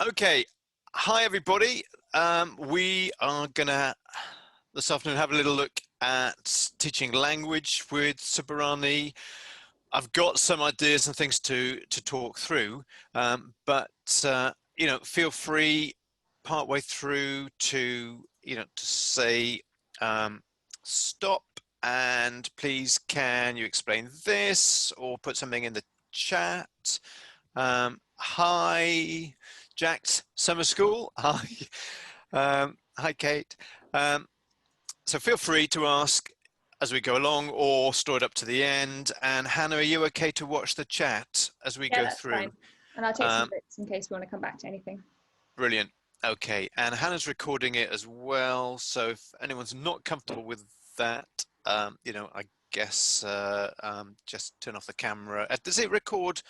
Okay, hi everybody. We are gonna this afternoon have a little look at teaching language with Suburani. I've got some ideas and things to talk through, but feel free partway through to say stop and please can you explain this or put something in the chat. Hi, Jack's Summer School. Hi, hi, Kate. So feel free to ask as we go along or store it up to the end. And Hannah, are you okay to watch the chat as we go That's through? fine. And I'll take some bits in case we want to come back to anything. Brilliant. Okay, and Hannah's recording it as well. So if anyone's not comfortable with that, I guess just turn off the camera. Does it record,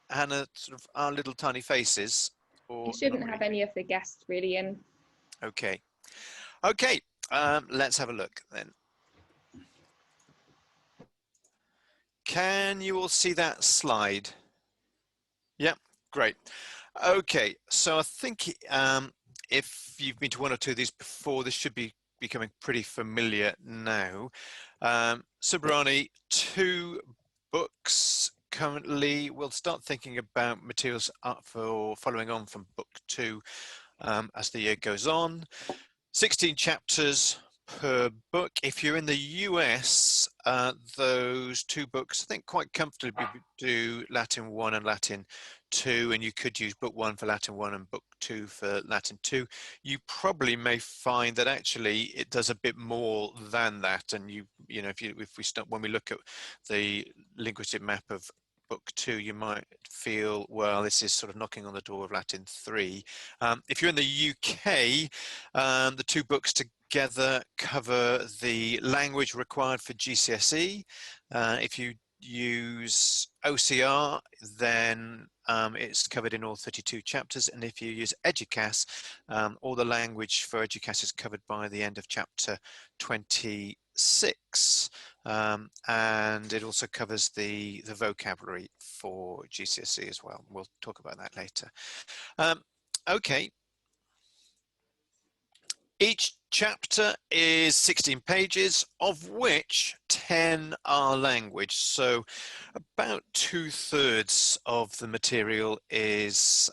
Hannah, sort of our little tiny faces? Or You shouldn't have any of the guests really in. Okay. Let's have a look then. Can you all see that slide? Yeah, great. Okay, so I think if you've been to one or two of these before, this should be becoming pretty familiar now. Suburani, 2 books currently. We'll start thinking about materials up for following on from book 2 as the year goes on. 16 chapters per book. If you're in the US, those 2 books, I think quite comfortably do Latin 1 and Latin 2, and you could use book 1 for Latin 1 and book 2 for Latin 2. You probably may find that actually it does a bit more than that, and when we look at the linguistic map of book 2, you might feel, well, this is sort of knocking on the door of Latin 3. If you're in the UK, the 2 books together cover the language required for GCSE. If you use OCR, then it's covered in all 32 chapters, and if you use EDUCAS, all the language for EDUCAS is covered by the end of chapter 26, and it also covers the vocabulary for GCSE as well. We'll talk about that later. Okay. Each chapter is 16 pages, of which 10 are language. So about 2/3 of the material is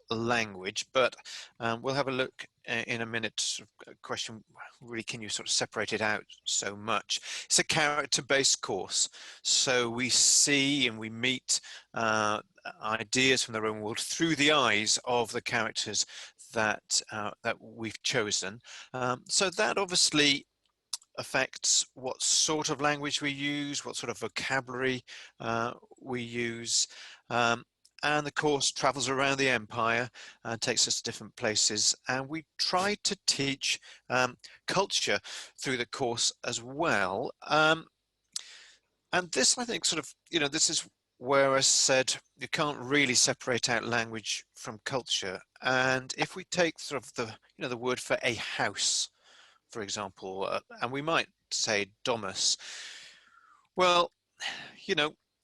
language, but we'll have a look in a minute. Question, really, can you sort of separate it out so much? It's a character-based course, so we see and we meet ideas from the real world through the eyes of the characters that we've chosen. So that obviously affects what sort of language we use, what sort of vocabulary we use. And the course travels around the empire and takes us to different places. And we try to teach culture through the course as well. And this, I think, sort of, this is where I said you can't really separate out language from culture. And if we take sort of the word for a house, for example, and we might say domus, well,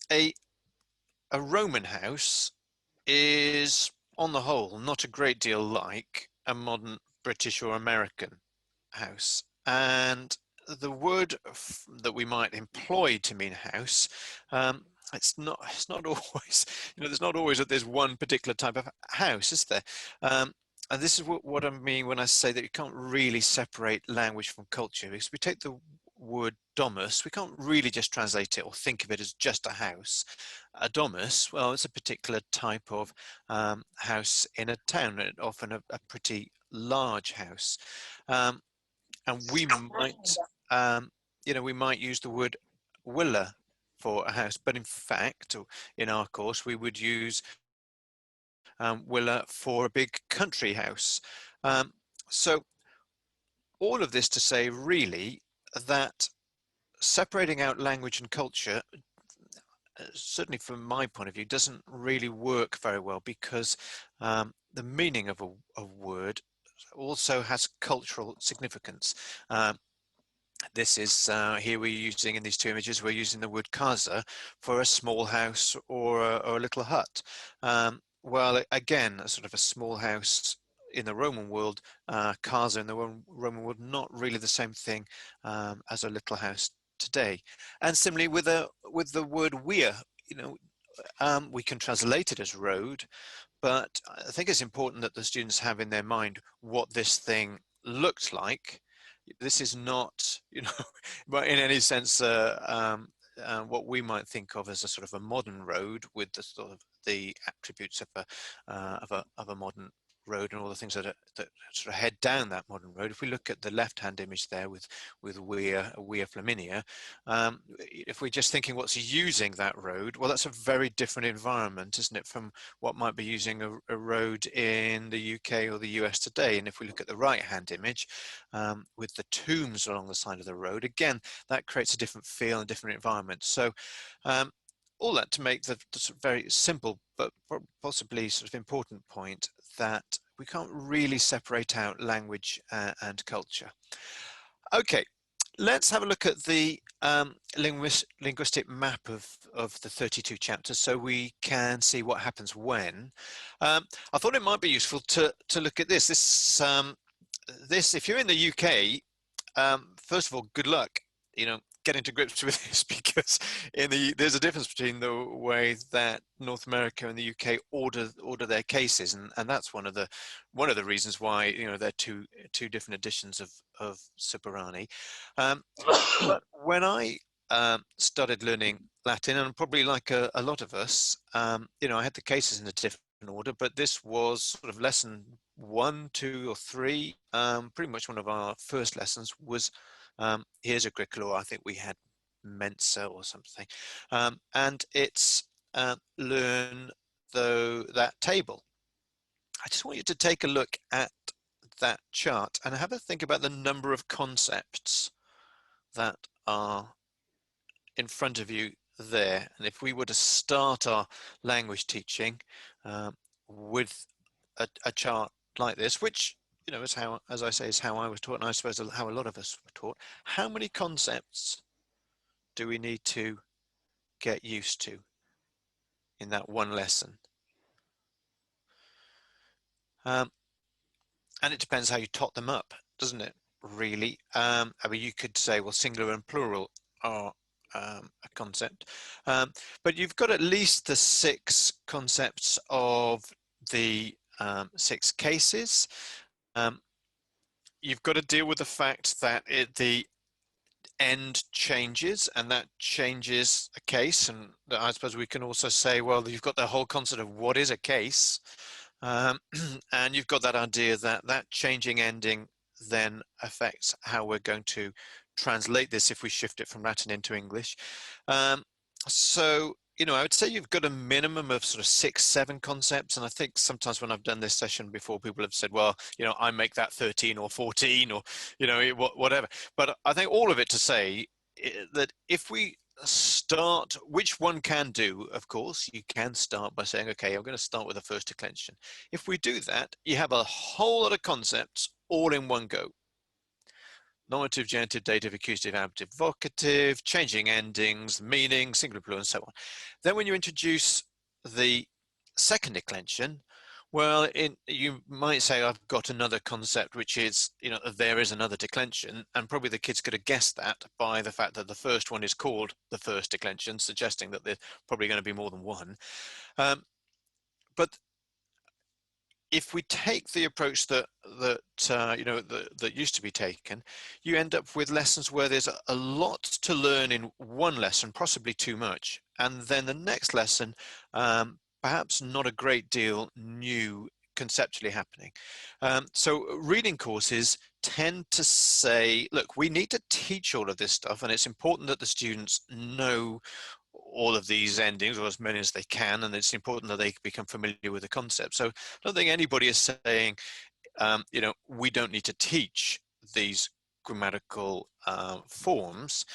a Roman house is, on the whole, not a great deal like a modern British or American house. And the word that we might employ to mean house, it's not always, there's not always that there's one particular type of house, is there? And this is what I mean when I say that you can't really separate language from culture, because we take the word domus, we can't really just translate it or think of it as just a house. A domus, well, it's a particular type of house in a town, and often a pretty large house. And we might use the word villa for a house, but in fact, in our course, we would use villa for a big country house. So all of this to say, really, that separating out language and culture, certainly from my point of view, doesn't really work very well, because the meaning of a word also has cultural significance. This is, here we're using, in these 2 images, we're using the word casa for a small house or a little hut. well, again, a sort of a small house in the Roman world, casa in the Roman world, not really the same thing as a little house today. And similarly with the word weir, you know, we can translate it as road, but I think it's important that the students have in their mind what this thing looked like. This is not, you know, but in any sense, what we might think of as a sort of a modern road with the sort of the attributes of a modern road and all the things that sort of head down that modern road. If we look at the left-hand image there with Via Flaminia, if we're just thinking what's using that road, well, that's a very different environment, isn't it, from what might be using a road in the UK or the US today. And if we look at the right-hand image with the tombs along the side of the road, again, that creates a different feel and different environment. So all that to make the sort of very simple but possibly sort of important point that we can't really separate out language and culture. Okay, let's have a look at the linguistic map of the 32 chapters so we can see what happens when. I thought it might be useful to look at this. This, if you're in the UK, first of all, good luck, you know, getting to grips with this, because there's a difference between the way that North America and the UK order their cases, and that's one of the reasons why, you know, they're two different editions of Suburani. But when I started learning Latin, and probably like a lot of us, you know, I had the cases in a different order, but this was sort of lesson 1, 2, or 3. Pretty much one of our first lessons was here's a curriculum. I think we had Mensa or something, and it's learn that table. I just want you to take a look at that chart and have a think about the number of concepts that are in front of you there. And if we were to start our language teaching with a chart like this, which, you know, is how, as I say, is how I was taught, and I suppose how a lot of us were taught, how many concepts do we need to get used to in that one lesson? And it depends how you tot them up, doesn't it, really? I mean, you could say, well, singular and plural are a concept, but you've got at least the 6 concepts of the 6 cases. You've got to deal with the fact that the end changes, and that changes a case. And I suppose we can also say, well, you've got the whole concept of what is a case, and you've got that idea that that changing ending then affects how we're going to translate this if we shift it from Latin into English. So, you know, I would say you've got a minimum of sort of 6, 7 concepts. And I think sometimes when I've done this session before, people have said, well, you know, I make that 13 or 14 or, you know, whatever. But I think all of it to say that if we start, which one can do, of course, you can start by saying, okay, I'm going to start with the first declension. If we do that, you have a whole lot of concepts all in one go. Nominative, genitive, dative, accusative, adverbitive, vocative, changing endings, meaning, singular, plural, and so on. Then when you introduce the second declension, well, you might say, I've got another concept, which is, you know, there is another declension, and probably the kids could have guessed that by the fact that the first one is called the first declension, suggesting that there's probably going to be more than one. But if we take the approach that you know, that used to be taken, you end up with lessons where there's a lot to learn in one lesson, possibly too much, and then the next lesson, perhaps not a great deal new conceptually happening. So reading courses tend to say, look, we need to teach all of this stuff, and it's important that the students know all of these endings, or as many as they can, and it's important that they become familiar with the concept. So I don't think anybody is saying, you know, we don't need to teach these grammatical forms.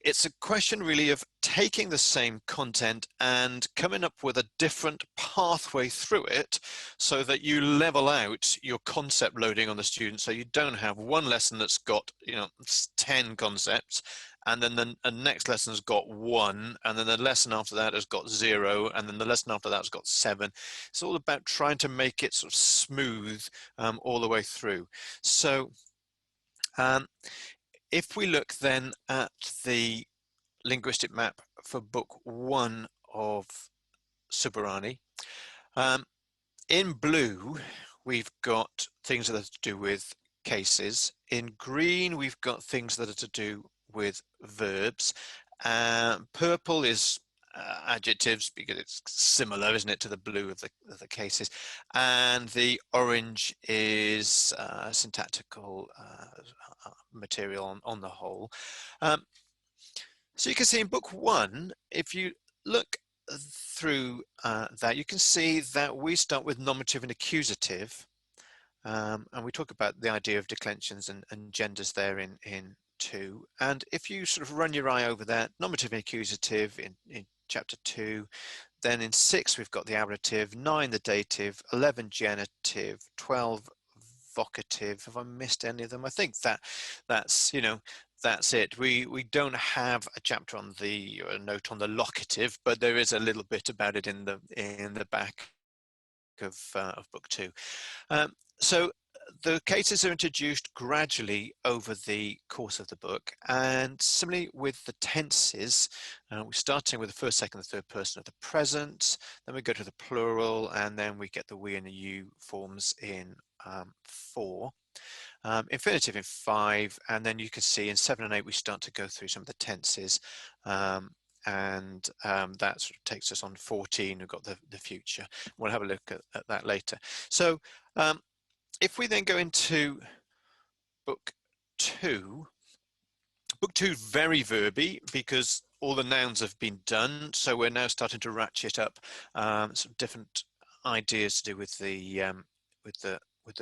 It's a question really of taking the same content and coming up with a different pathway through it so that you level out your concept loading on the student, so you don't have one lesson that's got 10 concepts, and then the next lesson has got 1, and then the lesson after that has got 0, and then the lesson after that has got 7. It's all about trying to make it sort of smooth all the way through. So if we look then at the linguistic map for book 1 of Suburani, in blue we've got things that are to do with cases. In green we've got things that are to do with verbs. Purple is adjectives, because it's similar, isn't it, to the blue of the cases, and the orange is syntactical material on the whole. So you can see in book 1, if you look through that, you can see that we start with nominative and accusative, and we talk about the idea of declensions and genders there in 2. And if you sort of run your eye over that, nominative and accusative in chapter 2, then in 6 we've got the ablative, 9 the dative, 11 genitive, 12 vocative. Have I missed any of them? I think that's that's it. We don't have a chapter on a note on the locative, but there is a little bit about it in the back of book 2. So the cases are introduced gradually over the course of the book, and similarly with the tenses, we're starting with the first, second, and third person of the present, then we go to the plural, and then we get the we and the you forms in 4. Infinitive in 5, and then you can see in 7 and 8 we start to go through some of the tenses, and that sort of takes us on 14. We've got the future. We'll have a look at that later. So if we then go into book 2, book 2 is very verby because all the nouns have been done, so we're now starting to ratchet up some different ideas to do with the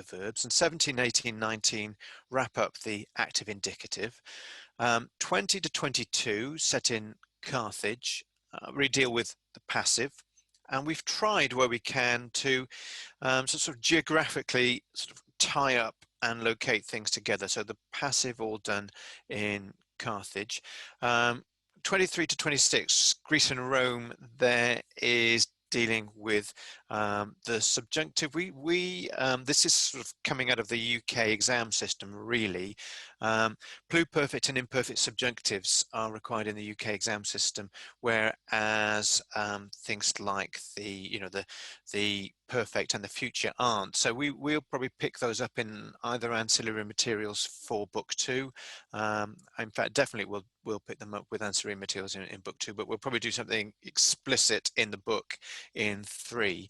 verbs. And 17, 18, 19 wrap up the active indicative. 20 to 22 set in Carthage, really deal with the passive. And we've tried where we can to sort of geographically sort of tie up and locate things together. So the passive all done in Carthage. 23 to 26, Greece and Rome, there is dealing with the subjunctive. This is sort of coming out of the UK exam system, really. Pluperfect and imperfect subjunctives are required in the UK exam system, whereas things like the perfect and the future aren't. So we'll probably pick those up in either ancillary materials for book 2. In fact, definitely we'll pick them up with ancillary materials in book 2, but we'll probably do something explicit in the book in 3.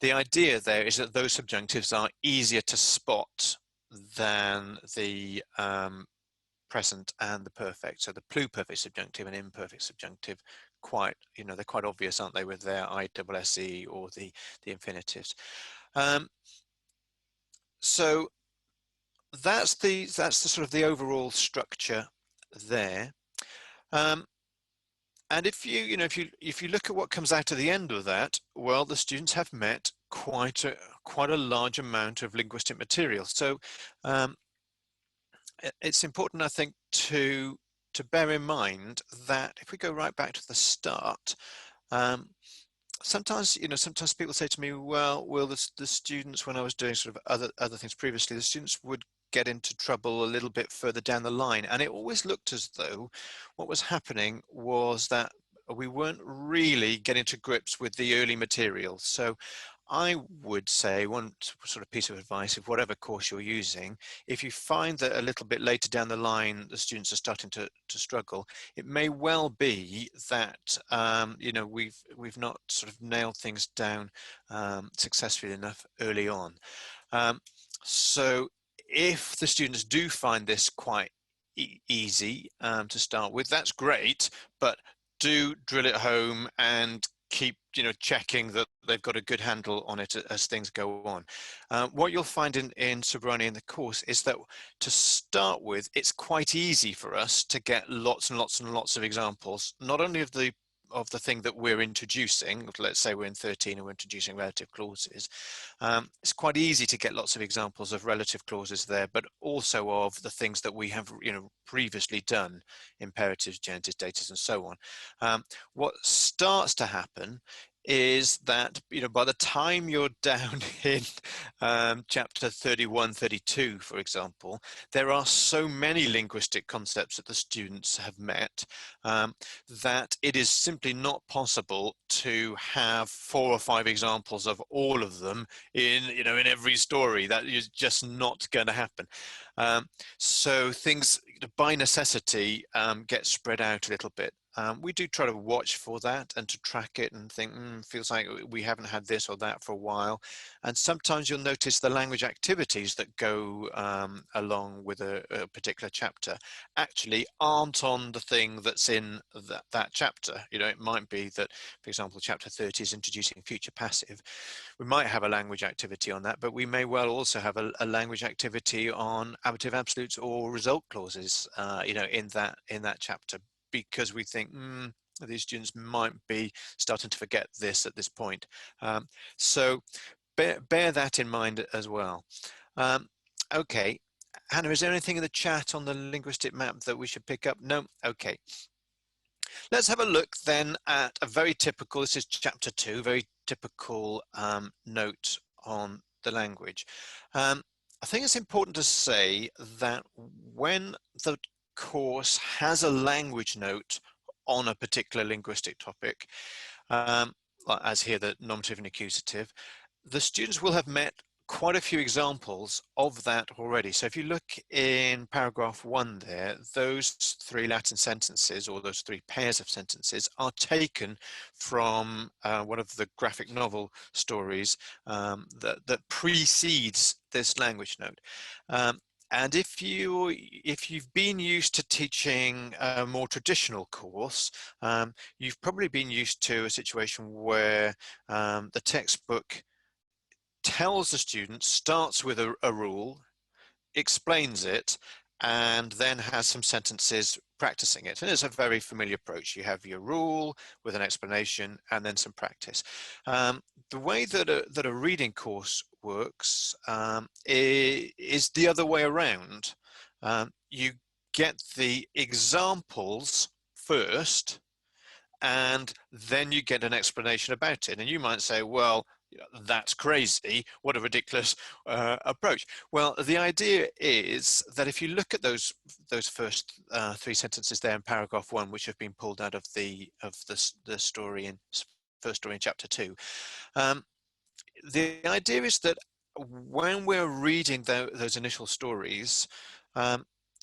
The idea there is that those subjunctives are easier to spot than the present and the perfect. So the pluperfect subjunctive and imperfect subjunctive, they're quite obvious, aren't they, with their ISSE or the infinitives. So that's the sort of the overall structure there. And if you look at what comes out of the end of that, well, the students have met quite a large amount of linguistic material. So it's important, I think, to bear in mind that if we go right back to the start, sometimes people say to me, well, the students, when I was doing sort of other things previously, the students would get into trouble a little bit further down the line, and it always looked as though what was happening was that we weren't really getting to grips with the early material. So I would say one sort of piece of advice, of whatever course you're using, if you find that a little bit later down the line the students are starting to struggle, it may well be that we've not sort of nailed things down successfully enough early on. So if the students do find this quite easy to start with, that's great, but do drill it home and keep, checking that they've got a good handle on it as things go on. What you'll find in Suburani in the course is that to start with, it's quite easy for us to get lots and lots and lots of examples, not only of the thing that we're introducing. Let's say we're in 13 and we're introducing relative clauses. It's quite easy to get lots of examples of relative clauses there, but also of the things that we have, previously done, imperatives, genitives, datives, and so on. What starts to happen is that, by the time you're down in chapter 31, 32, for example, there are so many linguistic concepts that the students have met that it is simply not possible to have 4 or 5 examples of all of them in every story. That is just not going to happen. So things by necessity get spread out a little bit. We do try to watch for that and to track it and think, feels like we haven't had this or that for a while. And sometimes you'll notice the language activities that go along with a particular chapter actually aren't on the thing that's in that chapter. It might be that, for example, chapter 30 is introducing future passive. We might have a language activity on that, but we may well also have a language activity on ablative absolutes or result clauses, in that chapter, because we think these students might be starting to forget this at this point. So bear that in mind as well. Okay, Hannah, is there anything in the chat on the linguistic map that we should pick up? No? Okay. Let's have a look then at a very typical, this is chapter 2, very typical note on the language. I think it's important to say that when the course has a language note on a particular linguistic topic, as here the nominative and accusative, the students will have met quite a few examples of that already. So if you look in paragraph 1 there, those 3 Latin sentences, or those 3 pairs of sentences, are taken from one of the graphic novel stories that precedes this language note. And if you've been used to teaching a more traditional course, you've probably been used to a situation where the textbook tells the student, starts with a rule, explains it, and then has some sentences practicing it. And it's a very familiar approach. You have your rule with an explanation and then some practice. The way that a reading course works is the other way around. You get the examples first, and then you get an explanation about it. And you might say, well, that's crazy. What a ridiculous approach. Well, the idea is that if you look at those first 3 sentences there in paragraph 1, which have been pulled out of the story in first story in chapter 2, the idea is that when we're reading those initial stories,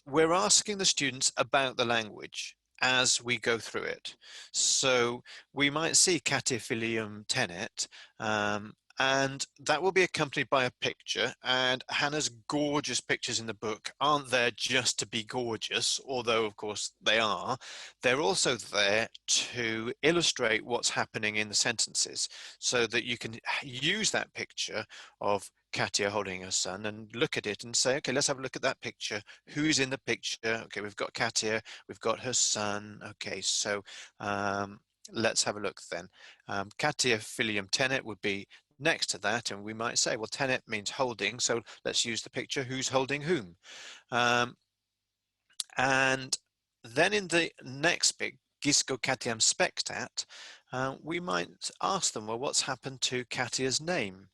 we're asking the students about the language as we go through it. So we might see Cate filium tenet, and that will be accompanied by a picture. And Hannah's gorgeous pictures in the book aren't there just to be gorgeous, although of course they are. They're also there to illustrate what's happening in the sentences, so that you can use that picture of Katia holding her son and look at it and say, okay, let's have a look at that picture. Who's in the picture? Okay, we've got Katia, we've got her son. Okay, so let's have a look then. Katia filium tenet would be next to that, and we might say, well, tenet means holding, so let's use the picture. Who's holding whom? And then in the next bit, Gisco Katiam spectat, we might ask them, well, what's happened to Katia's name?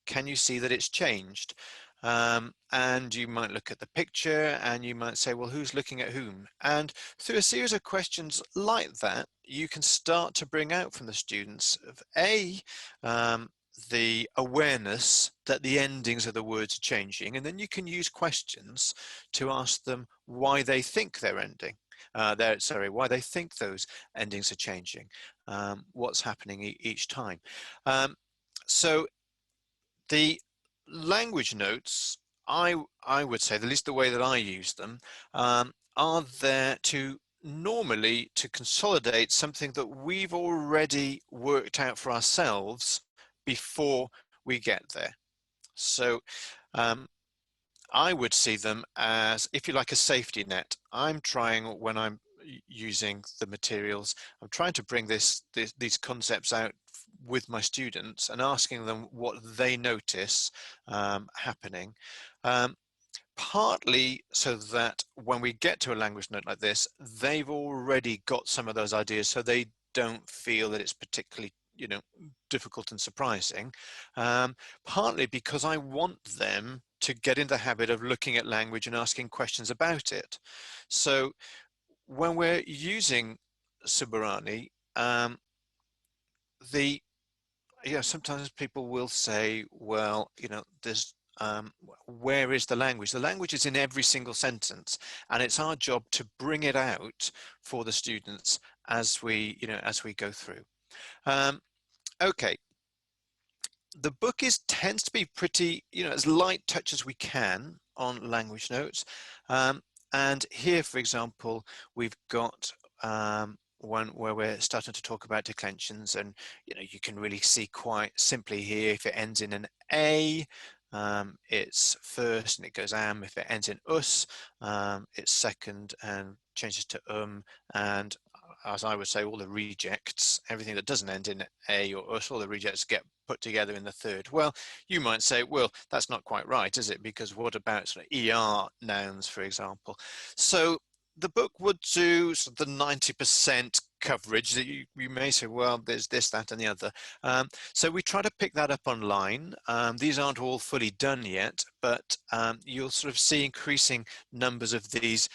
Can you see that it's changed? And you might look at the picture and you might say, well, who's looking at whom? And through a series of questions like that, you can start to bring out from the students of the awareness that the endings of the words are changing, and then you can use questions to ask them why they think they're ending. Why they think those endings are changing, what's happening each time. So the language notes, I would say, at least the way that I use them, are there to normally to consolidate something that we've already worked out for ourselves before we get there. So I would see them as, if you like, a safety net. I'm trying, when I'm using the materials, I'm trying to bring these concepts out with my students and asking them what they notice happening. Partly so that when we get to a language note like this, they've already got some of those ideas, so they don't feel that it's particularly, you know, difficult and surprising. Partly because I want them to get in the habit of looking at language and asking questions about it. So when we're using Suburani, sometimes people will say, well, you know, there's where is the language? The language is in every single sentence, and it's our job to bring it out for the students as we, as we go through. Okay. The book tends to be pretty, as light touch as we can on language notes. And here, for example, we've got one where we're starting to talk about declensions, and you can really see quite simply here, if it ends in an A, it's first and it goes am. If it ends in us, it's second and changes to and as I would say, all the rejects, everything that doesn't end in a or us, all the rejects get put together in the third. Well, you might say, well, that's not quite right, is it? Because what about sort of ER nouns, for example? So the book would do sort of the 90% coverage that you may say, well, there's this, that, and the other. So we try to pick that up online. These aren't all fully done yet, but you'll sort of see increasing numbers of these,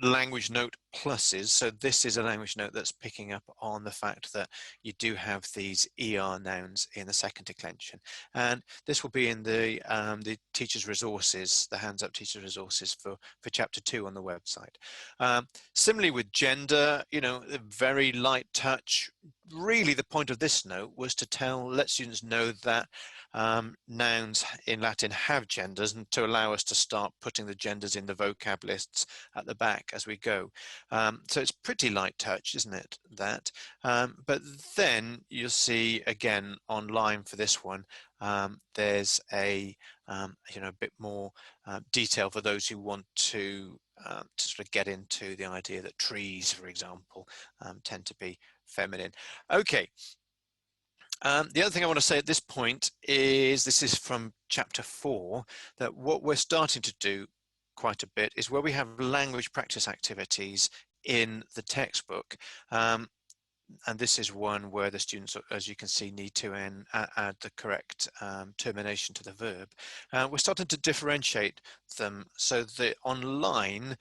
language note pluses. So this is a language note that's picking up on the fact that you do have these ER nouns in the second declension. And this will be in the teacher's resources, the hands up teacher's resources for chapter 2 on the website. Similarly with gender, very light touch. Really the point of this note was to let students know that nouns in Latin have genders, and to allow us to start putting the genders in the vocab lists at the back as we go. So it's pretty light touch, isn't it, that? But then you'll see again online for this one, there's a bit more detail for those who want to sort of get into the idea that trees, for example, tend to be feminine. Okay. The other thing I want to say at this point is, this is from chapter 4, that what we're starting to do quite a bit is where we have language practice activities in the textbook. And this is one where the students, as you can see, need to add the correct termination to the verb. We're starting to differentiate them so that online,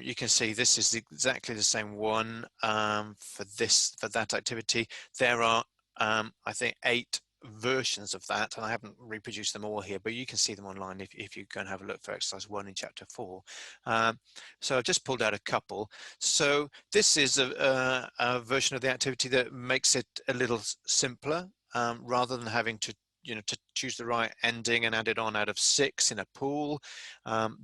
you can see this is exactly the same one for that activity. There are, I think, 8 versions of that, and I haven't reproduced them all here, but you can see them online if you go and have a look for exercise 1 in chapter 4. So I've just pulled out a couple. So this is a version of the activity that makes it a little simpler, rather than having to choose the right ending and add it on out of 6 in a pool.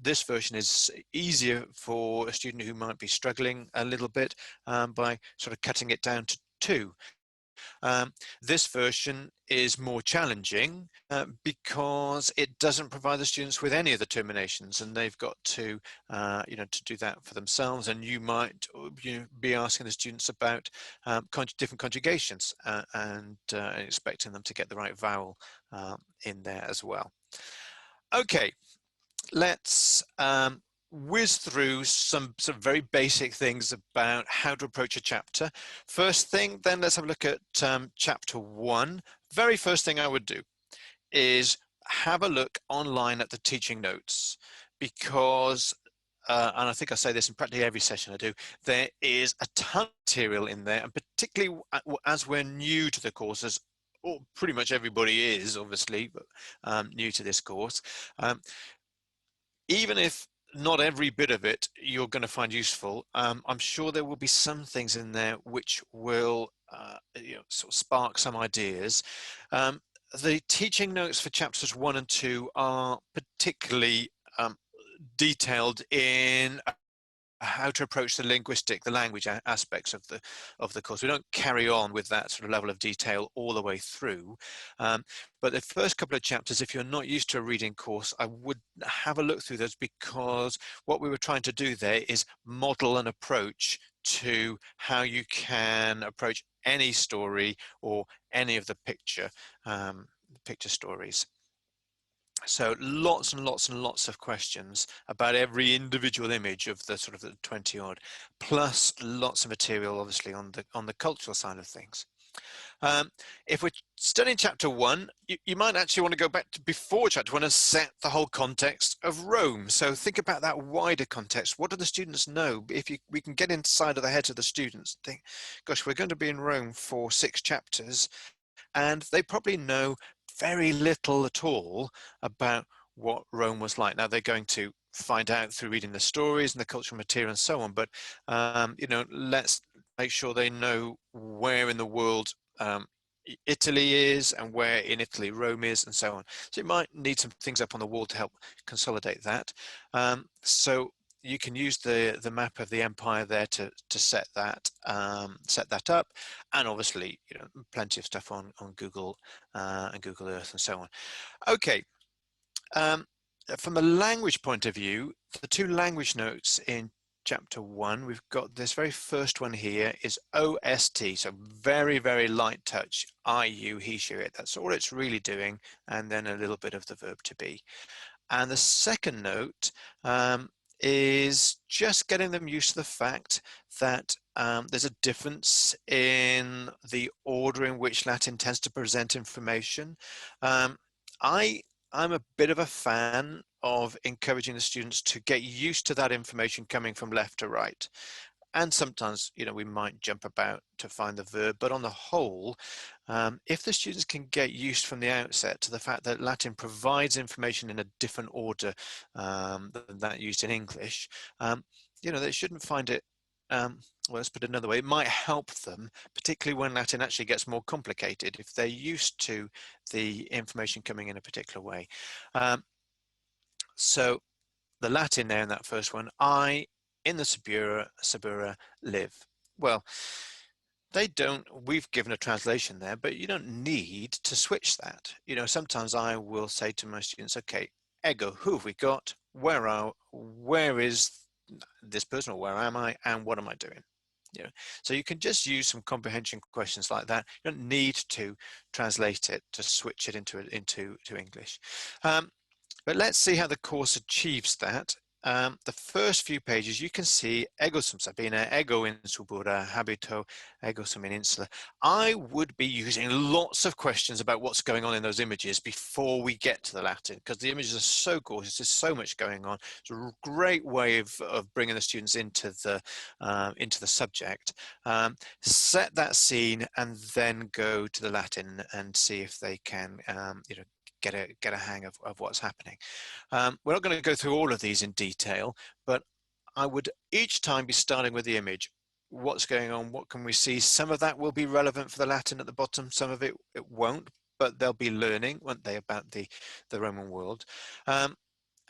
This version is easier for a student who might be struggling a little bit by sort of cutting it down to 2. This version is more challenging because it doesn't provide the students with any of the terminations, and they've got to to do that for themselves. And you might be asking the students about different conjugations and expecting them to get the right vowel in there as well. Okay, let's whiz through some very basic things about how to approach a chapter. First thing, then let's have a look at chapter 1. Very first thing I would do is have a look online at the teaching notes, because and I think I say this in practically every session I do, there is a ton of material in there, and particularly as we're new to the courses, or pretty much everybody is obviously new to this course. Even if not every bit of it you're going to find useful, I'm sure there will be some things in there which will sort of spark some ideas. The teaching notes for chapters 1 and 2 are particularly detailed in how to approach the linguistic, the language aspects of the course. We don't carry on with that sort of level of detail all the way through. But the first couple of chapters, if you're not used to a reading course, I would have a look through those, because what we were trying to do there is model an approach to how you can approach any story or any of the picture stories. So lots and lots and lots of questions about every individual image of the sort of the 20 odd, plus lots of material obviously on the cultural side of things. If we're studying chapter 1, you might actually want to go back to before chapter 1 and set the whole context of Rome. So think about that wider context. What do the students know? If we can get inside of the heads of the students, think, gosh, we're going to be in Rome for 6 chapters, and they probably know very little at all about what Rome was like. Now they're going to find out through reading the stories and the cultural material and so on, but you know, let's make sure they know where in the world Italy is and where in Italy Rome is and so on. So you might need some things up on the wall to help consolidate that. So you can use the map of the empire there to set that up, and obviously, you know, plenty of stuff on Google and Google Earth and so on. Okay, from a language point of view, the 2 language notes in chapter 1, we've got this very first one here is OST, so very, very light touch, I, you, he, she, it. That's all it's really doing, and then a little bit of the verb to be. And the second note is just getting them used to the fact that there's a difference in the order in which Latin tends to present information. I'm a bit of a fan of encouraging the students to get used to that information coming from left to right. And sometimes, you know, we might jump about to find the verb, but on the whole, if the students can get used from the outset to the fact that Latin provides information in a different order than that used in English, you know, they shouldn't find it, well, let's put it another way, it might help them, particularly when Latin actually gets more complicated, if they're used to the information coming in a particular way. So the Latin there in that first one, I in the Subura live. Well, they don't, we've given a translation there, but you don't need to switch that. You know, sometimes I will say to my students, okay, ego, who have we got? Where is this person, or where am I, and what am I doing? You know, so you can just use some comprehension questions like that. You don't need to translate it to switch it into English. But let's see how the course achieves that. The first few pages, you can see ego sum Sabina, ego in Subura, habito, ego sum in Insula. I would be using lots of questions about what's going on in those images before we get to the Latin, because the images are so gorgeous. There's so much going on. It's a great way of bringing the students into the subject. Set that scene and then go to the Latin and see if they can, you know, get a hang of what's happening. We're not going to go through all of these in detail, but I would each time be starting with the image. What's going on? What can we see? Some of that will be relevant for the Latin at the bottom. Some of it won't, but they'll be learning, won't they, about the Roman world. And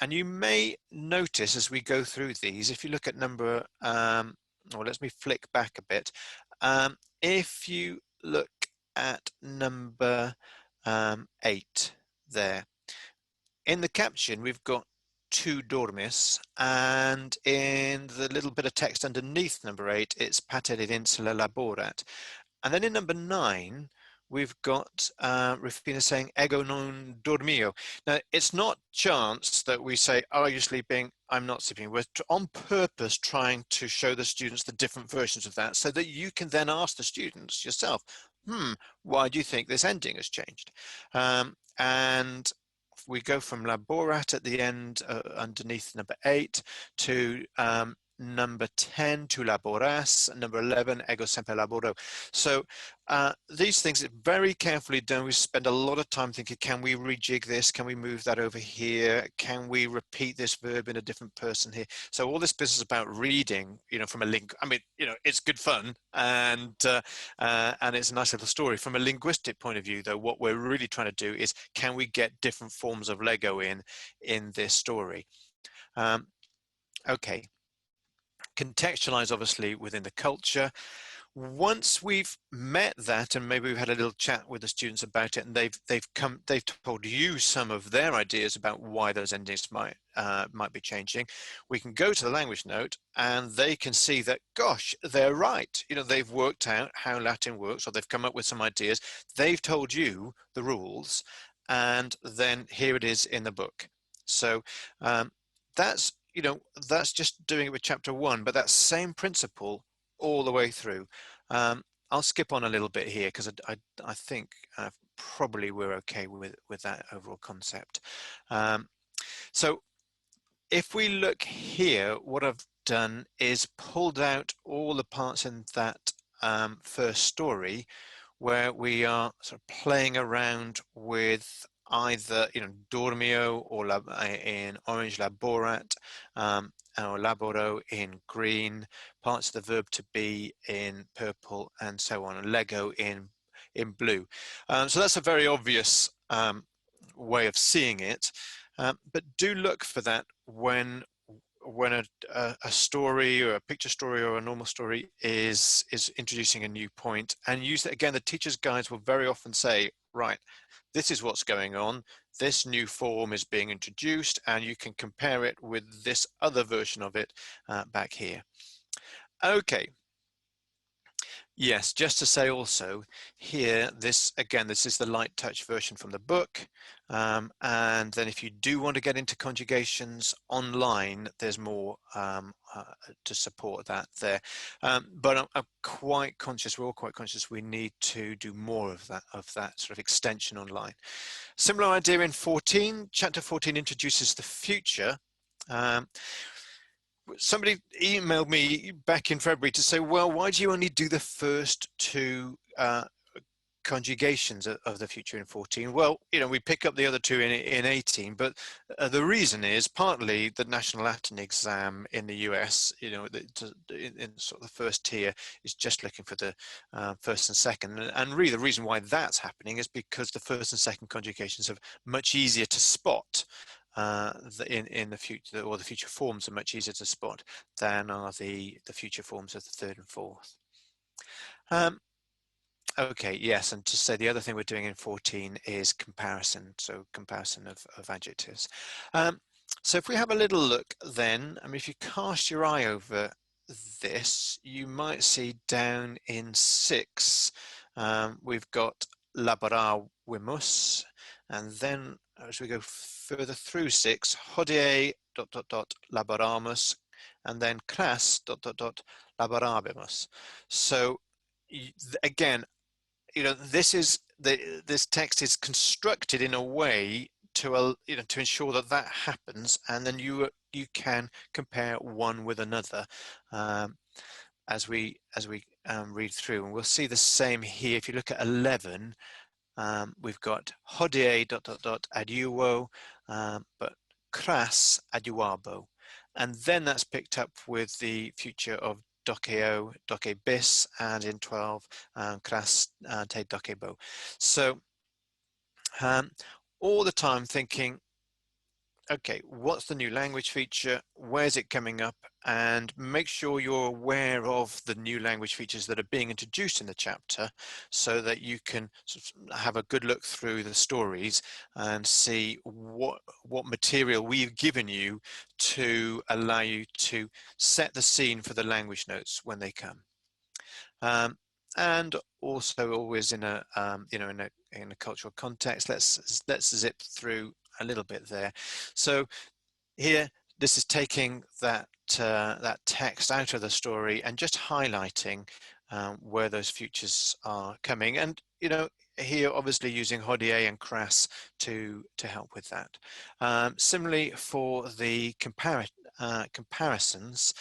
you may notice as we go through these, if you look at number, well, let me flick back a bit. If you look at number 8 there, in the caption we've got tu dormis, and in the little bit of text underneath number 8 it's pater id insula laborat, and then in number 9 we've got Rufina saying ego non dormio. Now it's not chance that we say, are you sleeping? I'm not sleeping. We're on purpose trying to show the students the different versions of that so that you can then ask the students yourself, why do you think this ending has changed? And we go from laborat at the end underneath number 8 to number 10 to laboras, number 11 ego sempre laboro. So these things are very carefully done. We spend a lot of time thinking, can we rejig this? Can we move that over here? Can we repeat this verb in a different person here? So all this business about reading, you know, from a link, I mean, you know, it's good fun and it's a nice little story. From a linguistic point of view, though, what we're really trying to do is, can we get different forms of Lego in this story? Okay. contextualize obviously within the culture. Once we've met that, and maybe we've had a little chat with the students about it, and they've told you some of their ideas about why those endings might be changing, we can go to the language note and they can see that, gosh, they're right. You know, they've worked out how Latin works, or they've come up with some ideas. They've told you the rules, and then here it is in the book. So that's, you know, that's just doing it with chapter 1, but that same principle all the way through. I'll skip on a little bit here because I think probably we're okay with that overall concept. So if we look here, what I've done is pulled out all the parts in that first story where we are sort of playing around with either, you know, dormio or in orange laborat, or laboro in green, parts of the verb to be in purple, and so on, and lego in blue. So that's a very obvious way of seeing it, but do look for that when a story or a picture story or a normal story is introducing a new point, and use that again. The teacher's guides will very often say, right, this is what's going on, this new form is being introduced, and you can compare it with this other version of it back here. Okay. Yes, just to say also here, this is the light touch version from the book. And then if you do want to get into conjugations online, there's more to support that there. But I'm quite conscious, we're all quite conscious, we need to do more of that sort of extension online. Similar idea in 14, chapter 14 introduces the future. Somebody emailed me back in February to say, well, why do you only do the first two conjugations of the future in 14? Well, you know, we pick up the other two in 18, but the reason is partly the National Latin exam in the US, you know, in sort of the first tier is just looking for the first and second. And really the reason why that's happening is because the first and second conjugations are much easier to spot. In the future, or the future forms are much easier to spot than are the future forms of the third and fourth. Okay, yes, and to say the other thing we're doing in 14 is comparison, so comparison of adjectives. So if we have a little look then, I mean, if you cast your eye over this, you might see down in 6, we've got laboravimus, and then as we go further through 6, hodie ... laboramus, and then class ... laborabimus. So again, you know, this text is constructed in a way to, you know, to ensure that that happens, and then you can compare one with another as we read through, and we'll see the same here. If you look at 11, we've got hodie ... adiuo, but cras adiuabo, and then that's picked up with the future of doceo, doce bis, and in 12, cras te docebo. So all the time thinking, okay, what's the new language feature? Where's it coming up? And make sure you're aware of the new language features that are being introduced in the chapter, so that you can sort of have a good look through the stories and see what material we've given you to allow you to set the scene for the language notes when they come. And also always in a you know, in a cultural context. Let's zip through a little bit there. So here, this is taking that that text out of the story and just highlighting where those futures are coming, and you know, here obviously using hodie and cras to help with that. Similarly for the comparisons,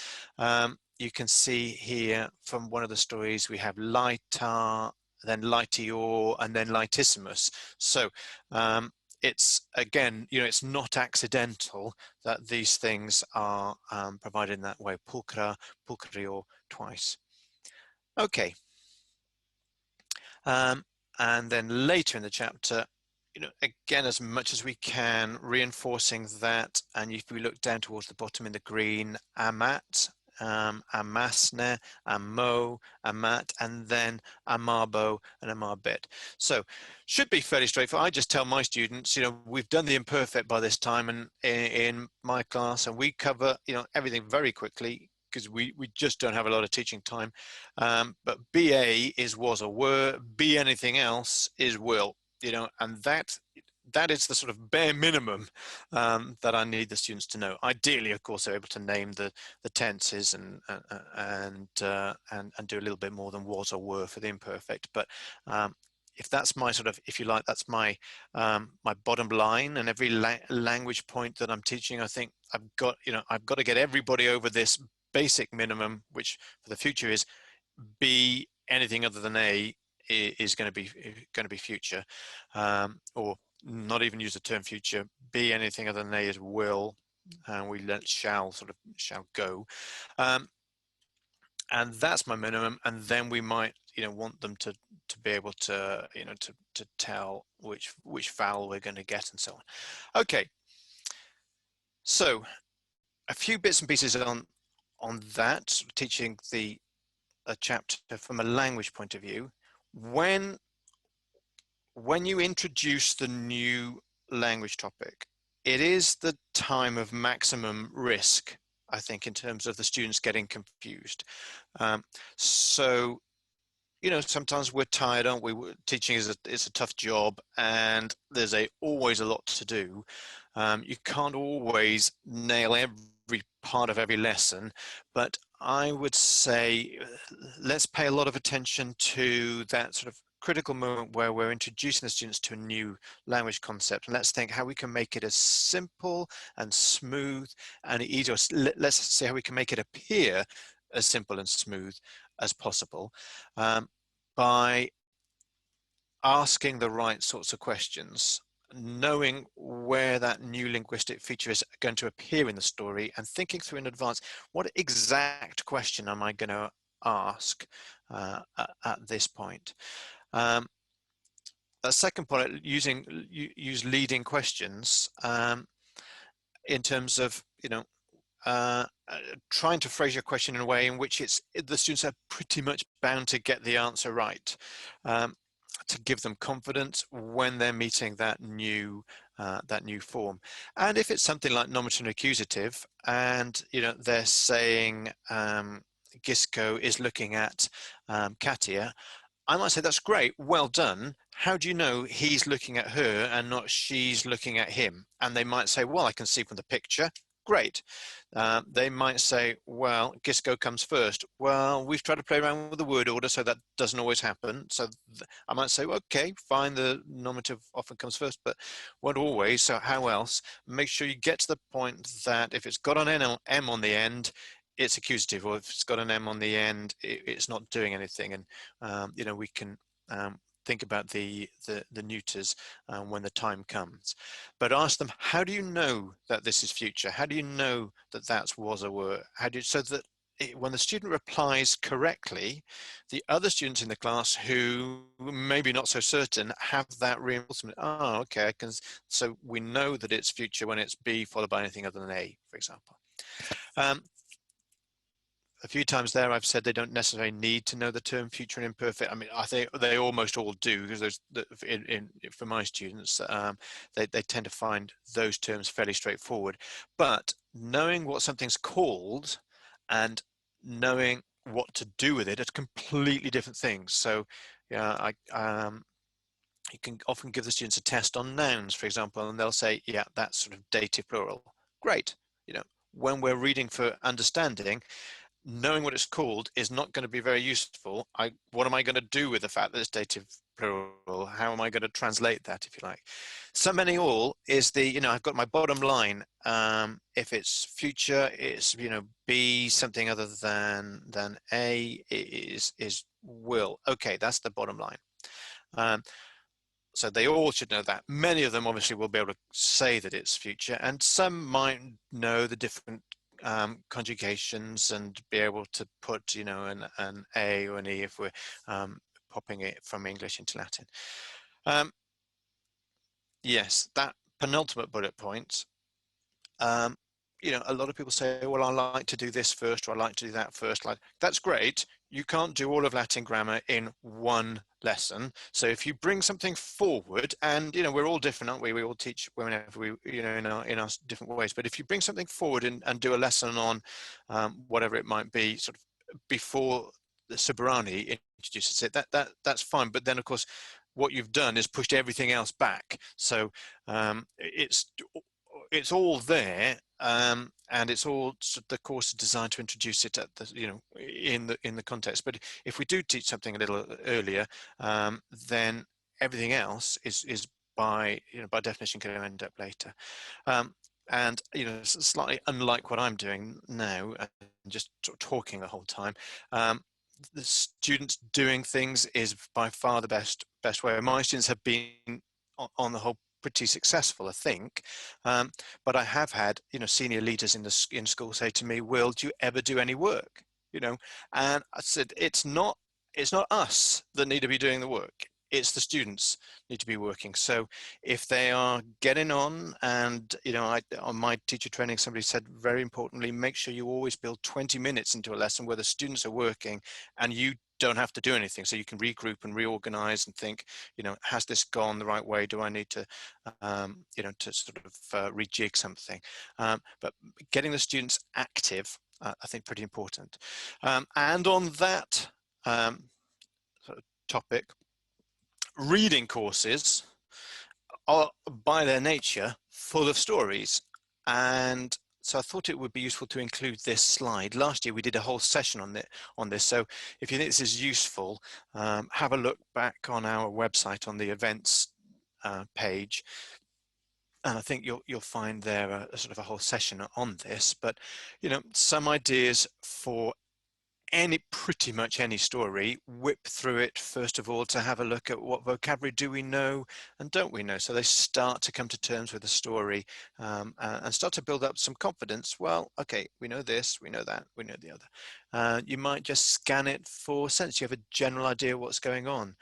you can see here from one of the stories we have lightar, then lightior, and then lightissimus. So it's, again, you know, it's not accidental that these things are provided in that way, pulchra, pulchrior twice. Okay. And then later in the chapter, you know, again, as much as we can, reinforcing that. And if we look down towards the bottom in the green, amat, amasne, amo, amat, and then amabo and amabet. So should be fairly straightforward. I just tell my students, we've done the imperfect by this time, and in my class, and we cover, everything very quickly because we just don't have a lot of teaching time. But BA is was or were, be anything else is will, and that is the sort of bare minimum that I need the students to know. Ideally, of course, they're able to name the tenses and do a little bit more than was or were for the imperfect. But if that's my sort of, if you like, that's my my bottom line, and every language point that I'm teaching, I think I've got to get everybody over this basic minimum, which for the future is be anything other than A is going to be future, or not even use the term future. Be anything other than A is will, and we let shall go, and that's my minimum. And then we might want them to be able to to tell which vowel we're going to get and so on. Okay, so a few bits and pieces on that, teaching a chapter from a language point of view. When you introduce the new language topic, it is the time of maximum risk, I think, in terms of the students getting confused. So, sometimes we're tired, aren't we? Teaching is a tough job, and there's always a lot to do. You can't always nail every part of every lesson, but I would say let's pay a lot of attention to that sort of critical moment where we're introducing the students to a new language concept, and let's think how we can make it as simple and smooth and easy. Let's see how we can make it appear as simple and smooth as possible, by asking the right sorts of questions, knowing where that new linguistic feature is going to appear in the story, and thinking through in advance, what exact question am I going to ask at this point? A second point, use leading questions in terms of trying to phrase your question in a way in which the students are pretty much bound to get the answer right, to give them confidence when they're meeting that new form. And if it's something like nominative and accusative, and they're saying Gisco is looking at Katia, I might say, that's great, well done. How do you know he's looking at her and not she's looking at him? And they might say, well, I can see from the picture. Great. They might say, well, Gisco comes first. Well, we've tried to play around with the word order, so that doesn't always happen. So I might say, well, okay, fine, the nominative often comes first, but won't always, so how else? Make sure you get to the point that if it's got an M on the end, it's accusative, or if it's got an M on the end, it's not doing anything. And we can think about the neuters when the time comes. But ask them, how do you know that this is future? How do you know that that's was or were? So that when the student replies correctly, the other students in the class who maybe not so certain have that reinforcement. Oh, okay, so we know that it's future when it's B followed by anything other than A, for example. A few times there I've said they don't necessarily need to know the term future and imperfect. I mean, I think they almost all do, because for my students, they tend to find those terms fairly straightforward. But knowing what something's called and knowing what to do with it are completely different things. So you can often give the students a test on nouns, for example, and they'll say, yeah, that's sort of dative plural. Great. When we're reading for understanding, knowing what it's called is not going to be very useful. What am I going to do with the fact that it's dative plural? How am I going to translate that, if you like? Some, many, all is I've got my bottom line. If it's future, it's, be something other than A is will. Okay, that's the bottom line. So they all should know that. Many of them obviously will be able to say that it's future, and some might know the different conjugations and be able to put, an A or an E if we're popping it from English into Latin. Yes, that penultimate bullet point. you know, a lot of people say, well, I like to do this first, or I like to do that first. Like, that's great. You can't do all of Latin grammar in one lesson. So if you bring something forward, and, you know, we're all different, aren't we? We all teach whenever we, you know, in our different ways. But if you bring something forward and do a lesson on whatever it might be, sort of before the Suburani introduces it, that's fine. But then, of course, what you've done is pushed everything else back. So it's all there, and it's all, the course is designed to introduce it at the, you know, in the context. But if we do teach something a little earlier, then everything else is by, you know, by definition going to end up later. And, you know, slightly unlike what I'm doing now, just sort of talking the whole time, the students doing things is by far the best way. My students have been, on the whole, pretty successful, I think. But I have had, you know, senior leaders in school say to me, "Will, do you ever do any work?" You know, and I said, it's not us that need to be doing the work. It's the students need to be working. So if they are getting on, and, you know, on my teacher training, somebody said very importantly, make sure you always build 20 minutes into a lesson where the students are working and you don't have to do anything, so you can regroup and reorganize and think, you know, has this gone the right way? Do I need to, you know, to sort of rejig something? But getting the students active, I think, pretty important. And on that sort of topic, reading courses are by their nature full of stories, and so I thought it would be useful to include this slide. Last year we did a whole session on this, so if you think this is useful, have a look back on our website on the events page, and I think you'll find there a sort of a whole session on this. But, you know, some ideas for pretty much any story. Whip through it first of all to have a look at what vocabulary do we know and don't we know, so they start to come to terms with the story, and start to build up some confidence. Well, okay, we know this, we know that, we know the other. You might just scan it for sense. You have a general idea what's going on.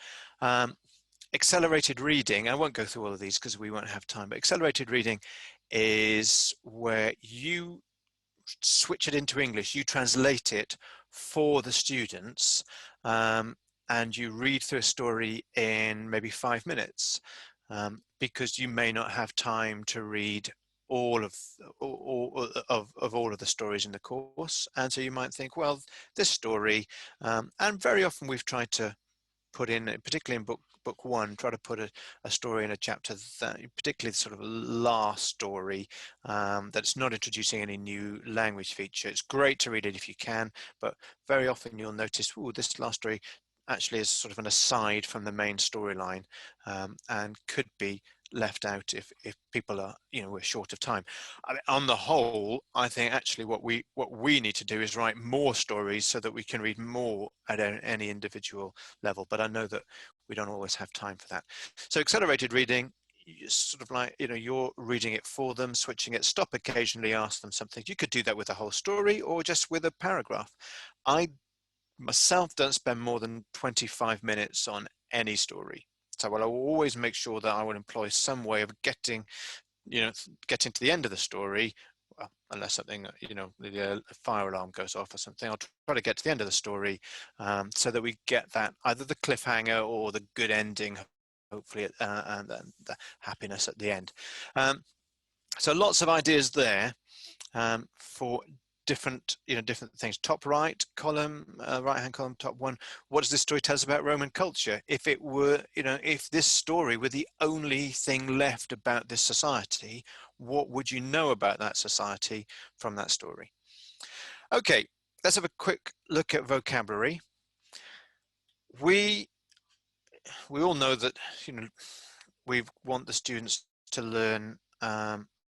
Accelerated reading, I won't go through all of these because we won't have time, but accelerated reading is where you switch it into English, you translate it for the students, and you read through a story in maybe 5 minutes, because you may not have time to read all of the stories in the course. And so you might think, well, this story, and very often we've tried to put in, particularly in book one, try to put a story in a chapter, that particularly sort of a last story, that's not introducing any new language feature. It's great to read it if you can, but very often you'll notice, oh, this last story actually is sort of an aside from the main storyline, and could be left out if people are, you know, we're short of time. I mean, on the whole, I think actually what we need to do is write more stories so that we can read more at any individual level. But I know that we don't always have time for that. So accelerated reading, sort of like, you know, you're reading it for them, switching it, stop occasionally, ask them something. You could do that with a whole story or just with a paragraph. I myself don't spend more than 25 minutes on any story. So I will always make sure that I will employ some way of getting to the end of the story, well, unless something, you know, the fire alarm goes off or something. I'll try to get to the end of the story, so that we get that, either the cliffhanger or the good ending, hopefully, and the happiness at the end. So lots of ideas there, for different things. Top right column, right hand column, top one. What does this story tell us about Roman culture? If it were, you know, if this story were the only thing left about this society, what would you know about that society from that story? Okay, let's have a quick look at vocabulary. We all know that, you know, we want the students to learn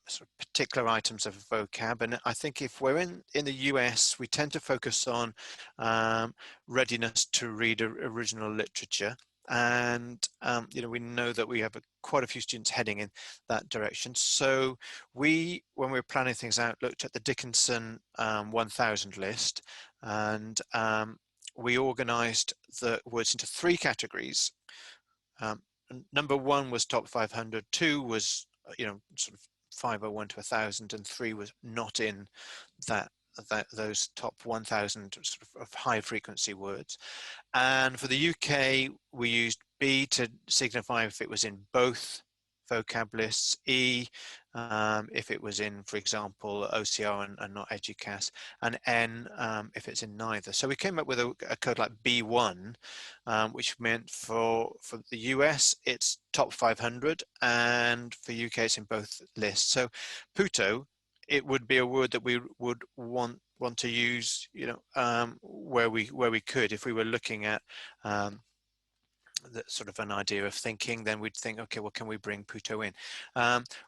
sort of particular items of vocab, and I think if we're in the US, we tend to focus on readiness to read original literature, and you know, we know that we have quite a few students heading in that direction. So we, when we were planning things out, looked at the Dickinson 1000 list, and we organized the words into 3 categories. Number 1 was top 500, 2 was, you know, sort of 501 to 1,000, and 3 was not in those top 1,000 sort of high frequency words. And for the UK, we used B to signify if it was in both vocab lists, E if it was in, for example, OCR and not EDUCAS, and N if it's in neither. So we came up with a code like B1, which meant for the US, it's top 500, and for UK, it's in both lists. So Puto, it would be a word that we would want to use, you know, where we could, if we were looking at sort of an idea of thinking, then we'd think, okay, well, can we bring Puto in?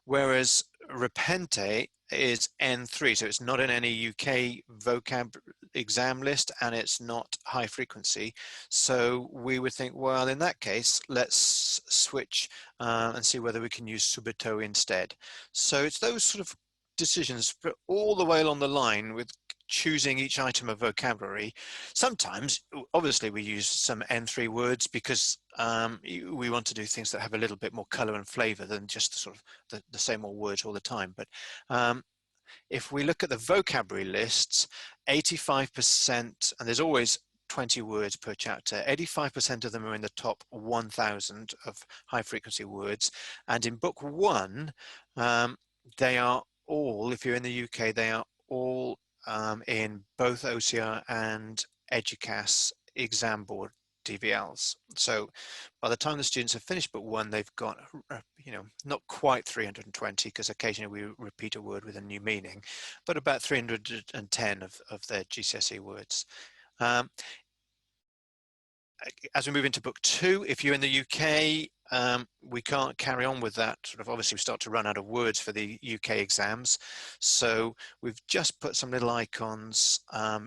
Whereas Repente is N3, so it's not in any UK vocab exam list, and it's not high frequency. So we would think, well, in that case, let's switch and see whether we can use Subito instead. So it's those sort of decisions, but all the way along the line with choosing each item of vocabulary. Sometimes, obviously, we use some N3 words because we want to do things that have a little bit more color and flavor than just the sort of the same old words all the time. But if we look at the vocabulary lists, 85%, and there's always 20 words per chapter, 85% of them are in the top 1,000 of high frequency words. And in book 1, they are all, if you're in the UK, they are all in both OCR and EDUCAS exam board DVLs. So by the time the students have finished book 1, they've got, you know, not quite 320, because occasionally we repeat a word with a new meaning, but about 310 of their GCSE words. As we move into book 2, if you're in the UK, we can't carry on with that. Sort of, obviously, we start to run out of words for the UK exams. So we've just put some little icons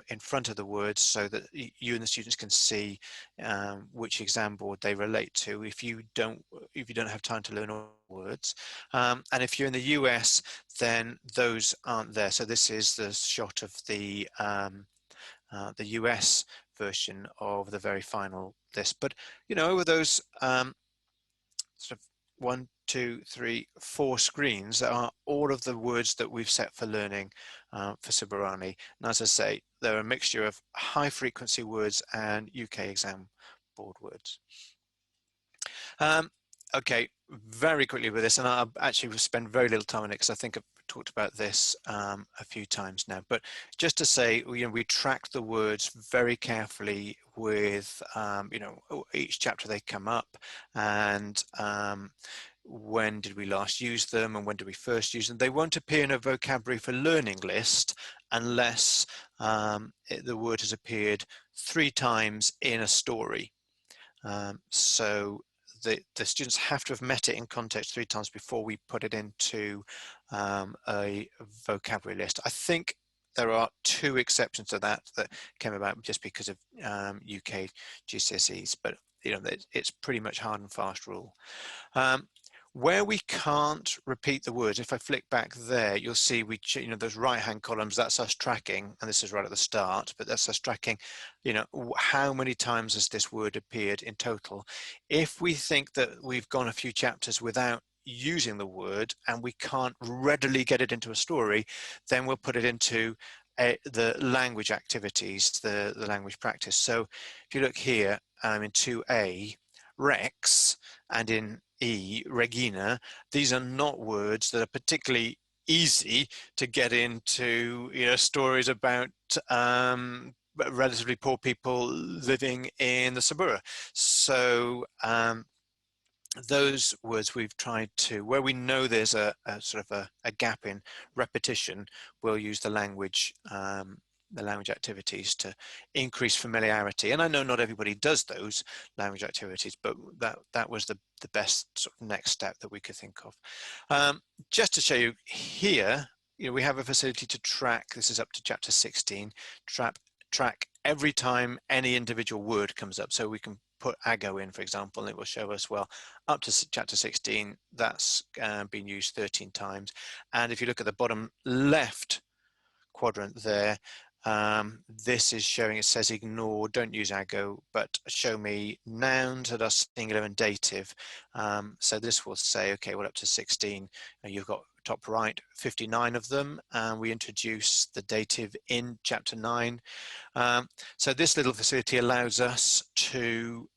in front of the words so that you and the students can see which exam board they relate to if you don't have time to learn all the words. And if you're in the US, then those aren't there. So this is the shot of the US version of the very final list. But, you know, over those sort of 1, 2, 3, 4 screens that are all of the words that we've set for learning for Suburani. And as I say, they're a mixture of high frequency words and UK exam board words. Okay, very quickly with this, and I'll actually spend very little time on it because I think I've talked about this a few times now, but just to say, you know, we track the words very carefully with, you know, each chapter they come up, and when did we last use them and when did we first use them. They won't appear in a vocabulary for learning list unless the word has appeared 3 times in a story. So the students have to have met it in context 3 times before we put it into a vocabulary list. I think there are 2 exceptions to that came about just because of UK GCSEs, but you know, it's pretty much hard and fast rule. Where we can't repeat the words, if I flick back there, you'll see you know, those right-hand columns, that's us tracking, and this is right at the start, but that's us tracking, you know, how many times has this word appeared in total. If we think that we've gone a few chapters without using the word and we can't readily get it into a story, then we'll put it into the language activities, the language practice. So if you look here in 2A, Rex, and in E, Regina, these are not words that are particularly easy to get into, you know, stories about relatively poor people living in the Suburra. So those words we've tried to, where we know there's a sort of a gap in repetition, we'll use the language activities to increase familiarity. And I know not everybody does those language activities, but that was the best sort of next step that we could think of. Just to show you here, you know, we have a facility to track, this is up to chapter 16, track every time any individual word comes up. So we can put ago in, for example, and it will show us, well, up to chapter 16, that's been used 13 times. And if you look at the bottom left quadrant there, this is showing, it says ignore, don't use ago, but show me nouns that are singular and dative. So this will say, okay, well, up to 16, you've got top right, 59 of them, and we introduce the dative in chapter 9. So this little facility allows us to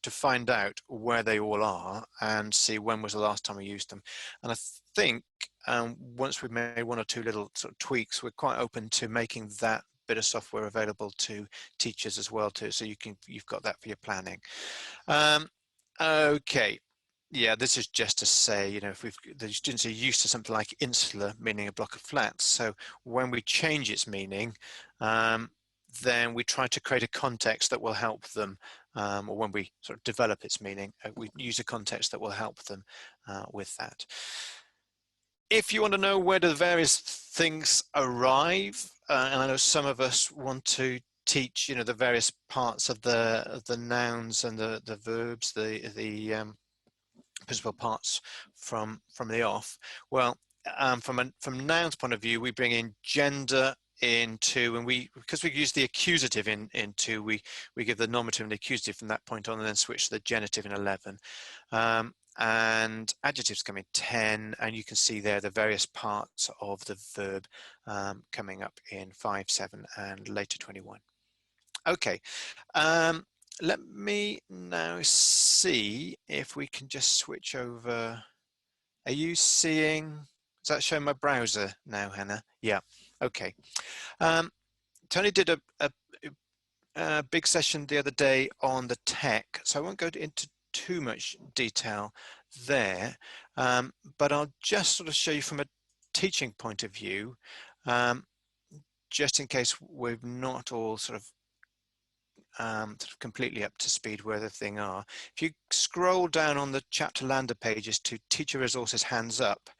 find out where they all are and see when was the last time we used them. And I think once we've made one or two little sort of tweaks, we're quite open to making that bit of software available to teachers as well too, so you've got that for your planning. Okay, yeah, this is just to say, you know, if the students are used to something like insular, meaning a block of flats, so when we change its meaning, then we try to create a context that will help them, or when we sort of develop its meaning, we use a context that will help them with that. If you want to know where the various things arrive, and I know some of us want to teach, you know, the various parts of the nouns and the verbs, the principal parts from the off. Well, from nouns point of view, we bring in gender into, and because we use the accusative into, we give the nominative and the accusative from that point on, and then switch to the genitive in 11. And adjectives come in 10, and you can see there the various parts of the verb coming up in 5, 7, and later 21. Okay, let me now see if we can just switch over. Are you seeing, is that showing my browser now, Hannah? Yeah, okay. Tony did a big session the other day on the tech, so I won't go into too much detail there, but I'll just sort of show you from a teaching point of view, just in case we're not all sort of completely up to speed where the thing are. If you scroll down on the chapter lander pages to teacher resources hands up,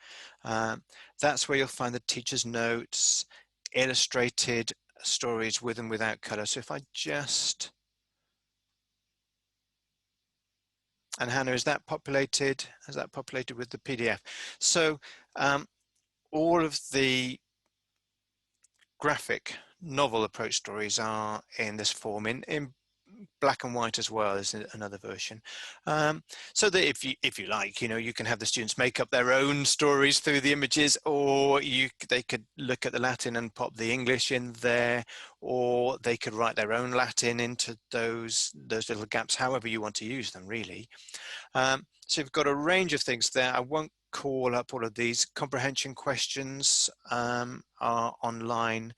that's where you'll find the teacher's notes, illustrated stories with and without color. So if I just, and Hannah, is that populated? Is that populated with the PDF? So all of the graphic novel approach stories are in this form, in black and white as well as another version, so that if you like, you know, you can have the students make up their own stories through the images, or they could look at the Latin and pop the English in there, or they could write their own Latin into those little gaps, however you want to use them, really. So you've got a range of things there. I won't call up all of these. Comprehension questions are online.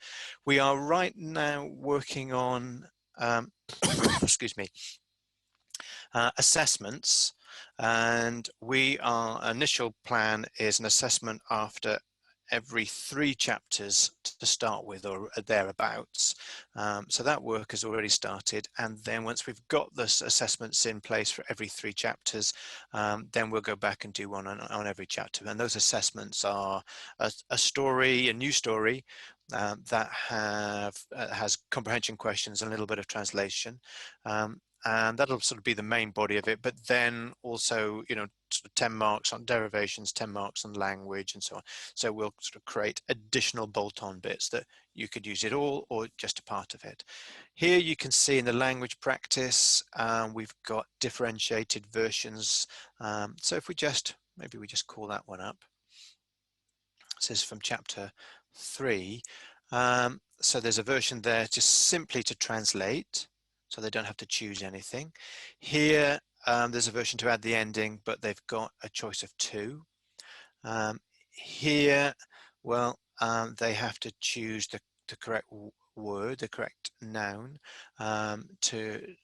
We are right now working on excuse me, assessments, and our initial plan is an assessment after every 3 chapters to start with, or thereabouts. So that work has already started, and then once we've got the assessments in place for every 3 chapters, then we'll go back and do one on every chapter. And those assessments are a new story that has comprehension questions and a little bit of translation. And that'll sort of be the main body of it, but then also, you know, sort of 10 marks on derivations, 10 marks on language, and so on. So we'll sort of create additional bolt-on bits that you could use it all or just a part of it. Here you can see in the language practice, we've got differentiated versions. So if maybe we just call that one up. This is from chapter 3. So there's a version there just simply to translate, so they don't have to choose anything. Here, there's a version to add the ending, but they've got a choice of 2. Here, well, they have to choose the correct word, the correct noun, to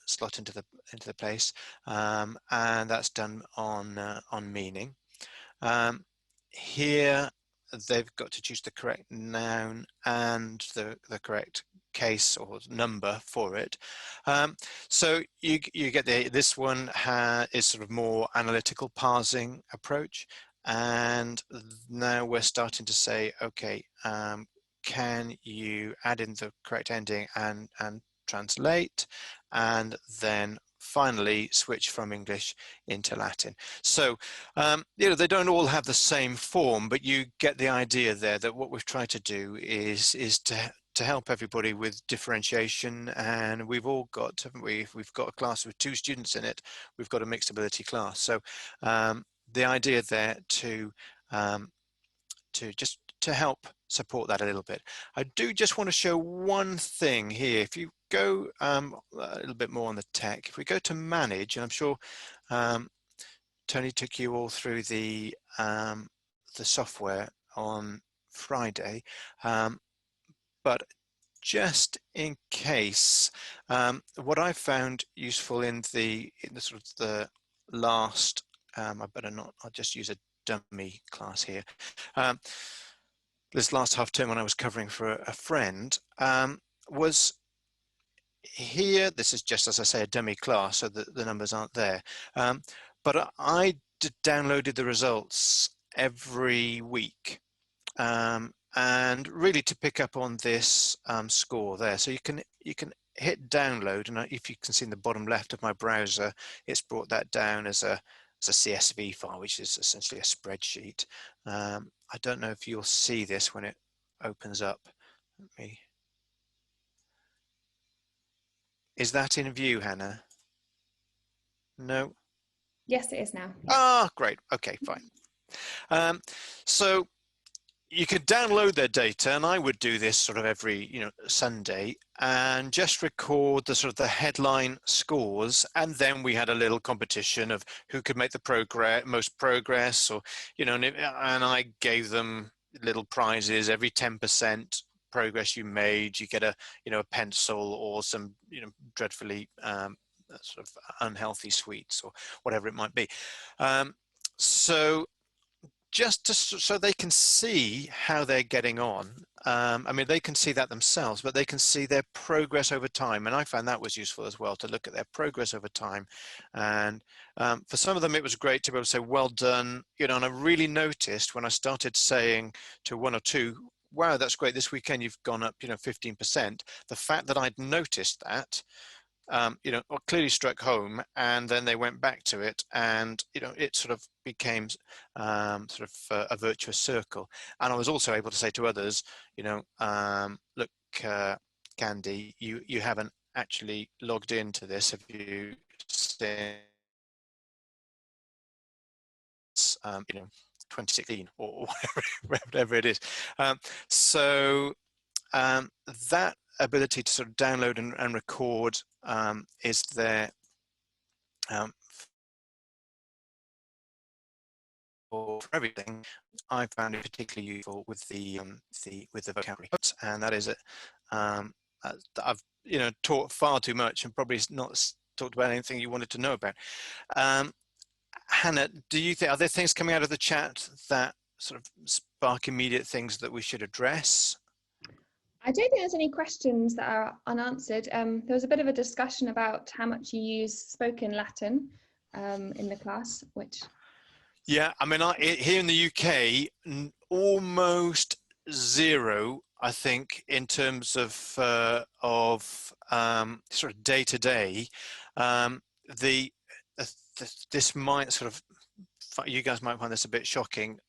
slot into the place, and that's done on meaning. Here, they've got to choose the correct noun and the correct case or number for it. So you get this one is sort of more analytical parsing approach, and now we're starting to say, okay, can you add in the correct ending and translate, and then finally switch from English into Latin. So, you know, they don't all have the same form, but you get the idea there that what we've tried to do is to help everybody with differentiation. And we've all got, haven't we? If we've got a class with 2 students in it, we've got a mixed ability class. So the idea there to help support that a little bit. I do just want to show one thing here. If you go a little bit more on the tech, if we go to manage, and I'm sure Tony took you all through the software on Friday, but just in case, what I found useful in the sort of the last, I better not, I'll just use a dummy class here. This last half term when I was covering for a friend, was here, this is just, as I say, a dummy class, so that the numbers aren't there. But I downloaded the results every week. And really to pick up on this score there. So you can hit download, and if you can see in the bottom left of my browser, it's brought that down as a CSV file, which is essentially a spreadsheet. I don't know if you'll see this when it opens up. Is that in view, Hannah? No? Yes, it is now. Yeah. Ah, great. Okay, fine. So you could download their data, and I would do this sort of every Sunday, and just record the sort of the headline scores, and then we had a little competition of who could make the most progress, or and I gave them little prizes. Every 10% progress you made, you get a a pencil or some dreadfully sort of unhealthy sweets or whatever it might be. So just so they can see how they're getting on. I mean, they can see that themselves, but they can see their progress over time. And I found that was useful as well, to look at their progress over time. And for some of them, it was great to be able to say, well done. And I really noticed when I started saying to one or two, wow, that's great. This weekend, you've gone up, 15%. The fact that I'd noticed that, clearly struck home, and then they went back to it, and it sort of became a virtuous circle. And I was also able to say to others, look, Candy, you haven't actually logged into this. Have you since 2016 or whatever it is? So that ability to sort of download and record is there for everything. I found it particularly useful with the vocabulary, and that is it. I've taught far too much and probably not talked about anything you wanted to know about. Hannah, do you think, are there things coming out of the chat that sort of spark immediate things that we should address? I don't think there's any questions that are unanswered. There was a bit of a discussion about how much you use spoken Latin in the class, which... Yeah, I mean, here in the UK, almost zero, I think, in terms of sort of day to day. This might sort of, you guys might find this a bit shocking.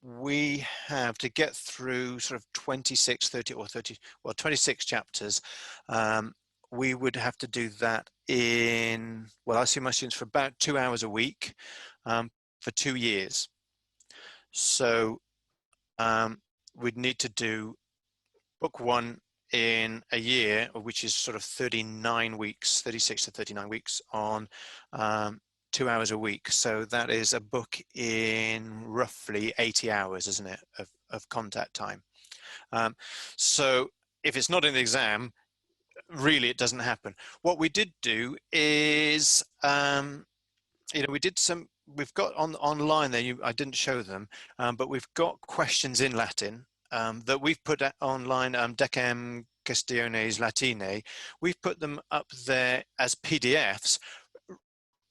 We have to get through sort of 26 chapters. We would have to do that in, well, I see my students for about 2 hours a week for 2 years. So we'd need to do book one in a year, which is sort of 39 weeks, 36 to 39 weeks on 2 hours a week. So that is a book in roughly 80 hours, isn't it, of contact time. So if it's not in the exam, really it doesn't happen. What we did do is, we've got online there, I didn't show them, but we've got questions in Latin that we've put online, Decem Questiones Latinae. We've put them up there as PDFs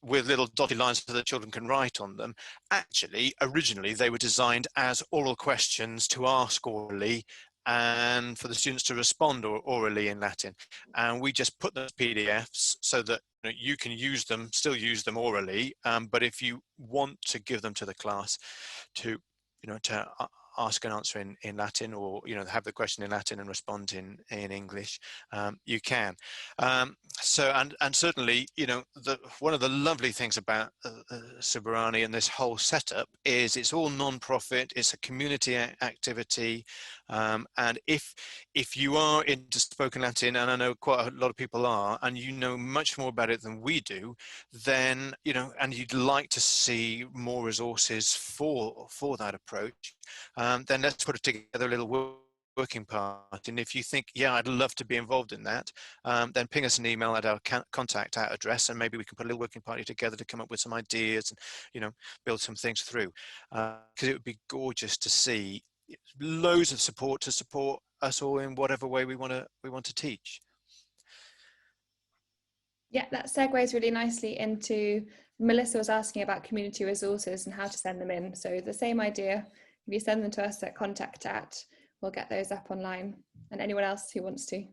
with little dotted lines so that children can write on them. Actually, originally, they were designed as oral questions to ask orally and for the students to respond orally in Latin. And we just put those PDFs so that you can use them, still use them orally, but if you want to give them to the class to ask and answer in Latin, or have the question in Latin and respond in English, you can. So, and certainly, you know, one of the lovely things about Suburani and this whole setup is it's all non-profit. It's a community activity, and if you are into spoken Latin, and I know quite a lot of people are, and you know much more about it than we do, then you know, and you'd like to see more resources for that approach, then let's put it together a little working part. And if you think, yeah, I'd love to be involved in that, then ping us an email at our contact address, and maybe we can put a little working party together to come up with some ideas and, you know, build some things through. Because it would be gorgeous to see loads of support to support us all in whatever way we want to teach. Yeah, that segues really nicely into Melissa was asking about community resources and how to send them in. So the same idea, if you send them to us at contact at, we'll get those up online, and anyone else who wants to.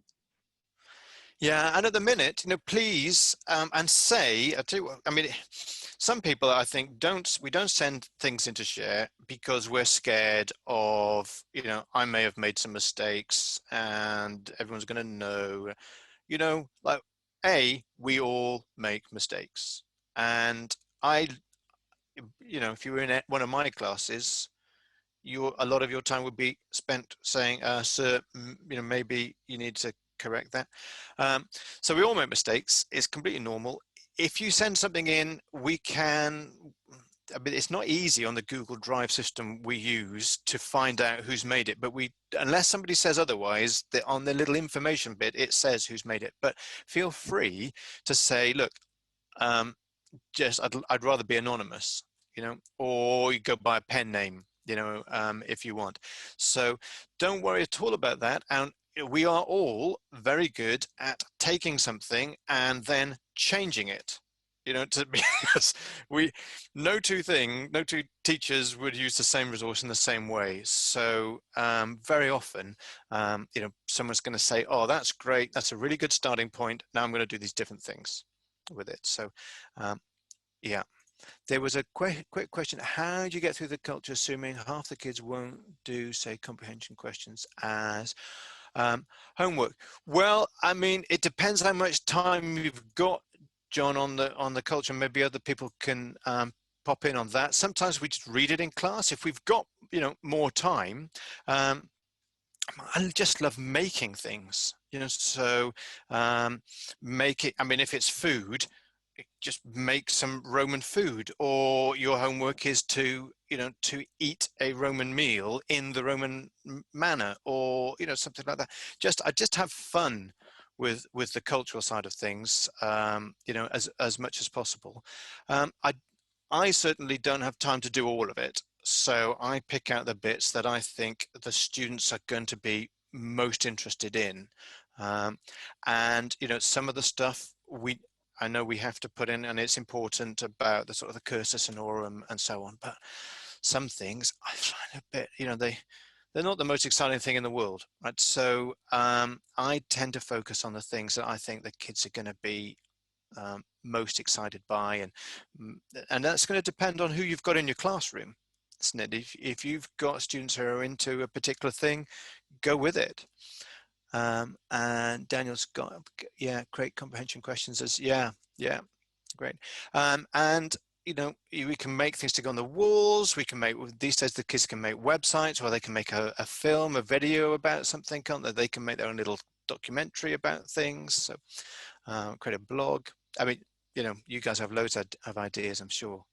Yeah, and at the minute, you know, please, and say, I tell you what, I mean, some people I think we don't send things into share because we're scared of, you know, I may have made some mistakes and everyone's going to know, you know, like, we all make mistakes. And you know, if you were in one of my classes, a lot of your time would be spent saying, sir, you know, maybe you need to correct that. So we all make mistakes. It's completely normal. If you send something in, we can, I mean, it's not easy on the Google Drive system we use to find out who's made it, but unless somebody says otherwise, on the little information bit, it says who's made it. But feel free to say, look, just I'd rather be anonymous, you know, or you go by a pen name, you know, if you want. So don't worry at all about that. And we are all very good at taking something and then changing it, you know, because no two teachers would use the same resource in the same way. So very often, you know, someone's going to say, oh, that's great, that's a really good starting point, now I'm going to do these different things with it. So yeah, there was a quick question. How do you get through the culture assuming half the kids won't do, say, comprehension questions as homework? Well, I mean, it depends how much time you've got, John, on the culture. Maybe other people can pop in on that. Sometimes we just read it in class. If we've got, you know, more time, I just love making things, you know, so make it, I mean, if it's food, just make some Roman food, or your homework is to, you know, to eat a Roman meal in the Roman manner, or, you know, something like that. I just have fun with the cultural side of things, you know, as much as possible. I certainly don't have time to do all of it. So I pick out the bits that I think the students are going to be most interested in. And, you know, some of the stuff I know we have to put in, and it's important about the sort of the cursus honorum and so on, but some things I find a bit, you know, they're not the most exciting thing in the world, right? So I tend to focus on the things that I think the kids are going to be most excited by, and that's going to depend on who you've got in your classroom, isn't it? If you've got students who are into a particular thing, go with it. And Daniel's got, yeah, great comprehension questions. Yeah, great. And you know, we can make things to go on the walls. We can make, these days the kids can make websites, or they can make a film, a video about something, can't they? They can make their own little documentary about things. So create a blog. I mean, you know, you guys have loads of ideas, I'm sure.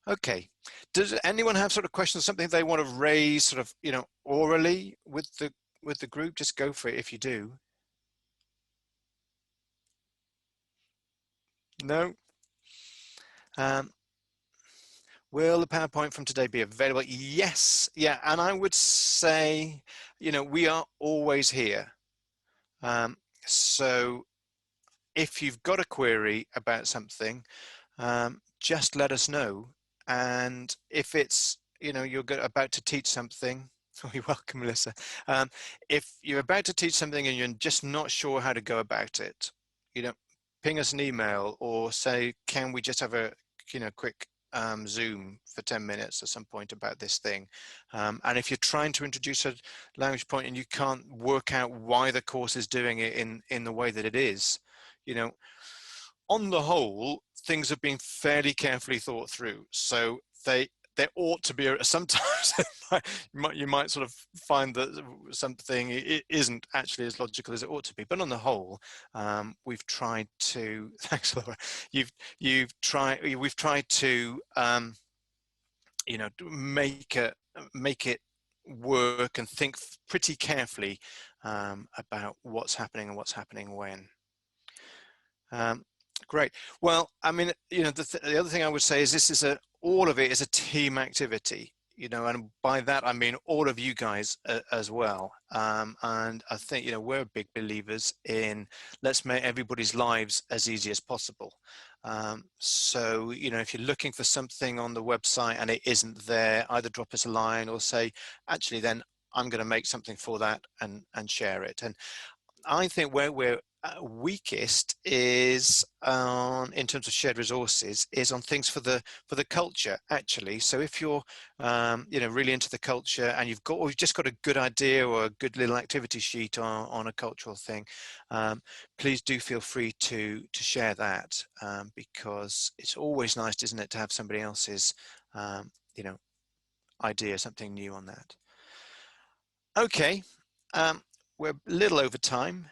Okay. Does anyone have sort of questions, something they want to raise sort of, you know, orally with the group? Just go for it if you do. No? Will the PowerPoint from today be available? Yes. Yeah. And I would say, you know, we are always here. So if you've got a query about something, just let us know. And if it's, you know, you're about to teach something, you're welcome, Melissa. If you're about to teach something and you're just not sure how to go about it, you know, ping us an email or say, can we just have a, you know, quick Zoom for 10 minutes at some point about this thing. And if you're trying to introduce a language point and you can't work out why the course is doing it in the way that it is, you know, on the whole, things have been fairly carefully thought through. So there ought to be sometimes you might sort of find that something it isn't actually as logical as it ought to be. But on the whole, we've tried to. Thanks, Laura. We've tried to you know, make it work and think pretty carefully about what's happening and what's happening when. Great. Well, I mean, you know, the other thing I would say is all of it is a team activity, you know, and by that I mean all of you guys as well. And I think, you know, we're big believers in let's make everybody's lives as easy as possible. So, you know, if you're looking for something on the website and it isn't there, either drop us a line or say, actually, then I'm going to make something for that and share it. And I think where we're weakest is in terms of shared resources is on things for the culture, actually. So if you're you know, really into the culture and you've just got a good idea or a good little activity sheet on a cultural thing, please do feel free to share that, because it's always nice, isn't it, to have somebody else's you know, idea, something new on that. Okay, we're a little over time.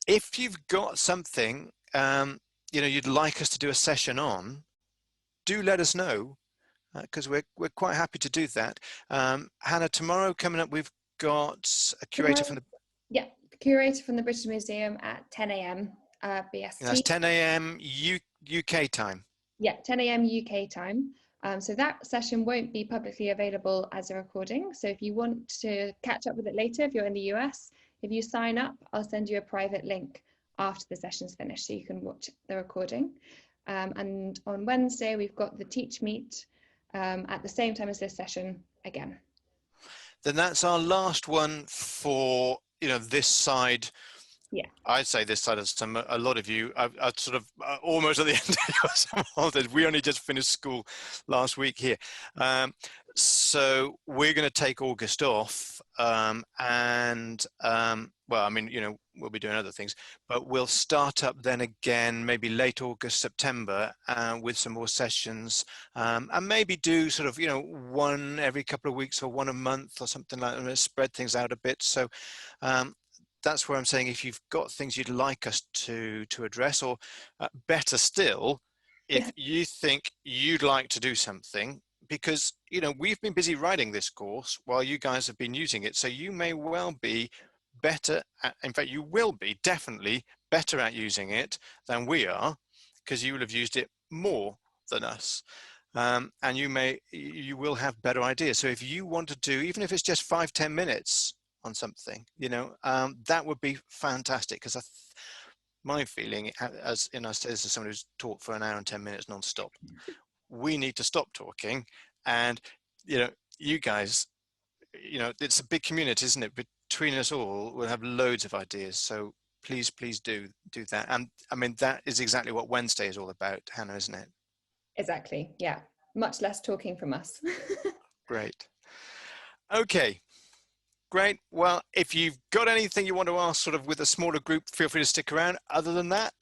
If you've got something you know, you'd like us to do a session on, do let us know, because we're quite happy to do that. Hannah, tomorrow coming up, we've got a curator from the curator from the British Museum at 10 a.m. BST. That's 10 a.m. UK time. Yeah, 10 a.m. UK time. So that session won't be publicly available as a recording. So if you want to catch up with it later, if you're in the US, if you sign up, I'll send you a private link after the session's finished so you can watch the recording. And on Wednesday, we've got the Teach Meet at the same time as this session again. Then that's our last one for, you know, this side. Yeah, I'd say this side of a lot of you are sort of almost at the end of your summer holidays. We only just finished school last week here. So we're going to take August off, and well, I mean, you know, we'll be doing other things, but we'll start up then again, maybe late August, September, with some more sessions, and maybe do sort of, you know, one every couple of weeks or one a month or something like that, spread things out a bit. So that's where I'm saying, if you've got things you'd like us to address, or better still, if you think you'd like to do something, because, you know, we've been busy writing this course while you guys have been using it. So you may well be better at, in fact, you will be definitely better at using it than we are, because you will have used it more than us. And you will have better ideas. So if you want to do, even if it's just 5-10 minutes on something, you know, that would be fantastic, because my feeling, as you know, I say this as someone who's taught for an hour and 10 minutes non-stop, we need to stop talking. And, you know, you guys, you know, it's a big community, isn't it? Between us all, we'll have loads of ideas. So please do that. And I mean, that is exactly what Wednesday is all about, Hannah, isn't it? exactly. Yeah, much less talking from us. Great. Okay. Great. Well, if you've got anything you want to ask sort of with a smaller group, feel free to stick around. Other than that,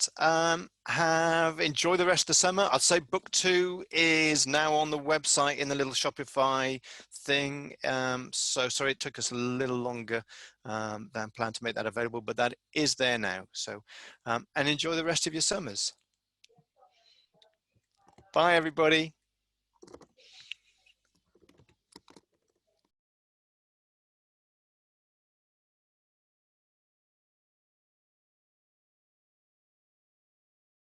enjoy the rest of the summer. I'd say book 2 is now on the website in the little Shopify thing. So sorry it took us a little longer than planned to make that available, but that is there now. So, and enjoy the rest of your summers. Bye, everybody.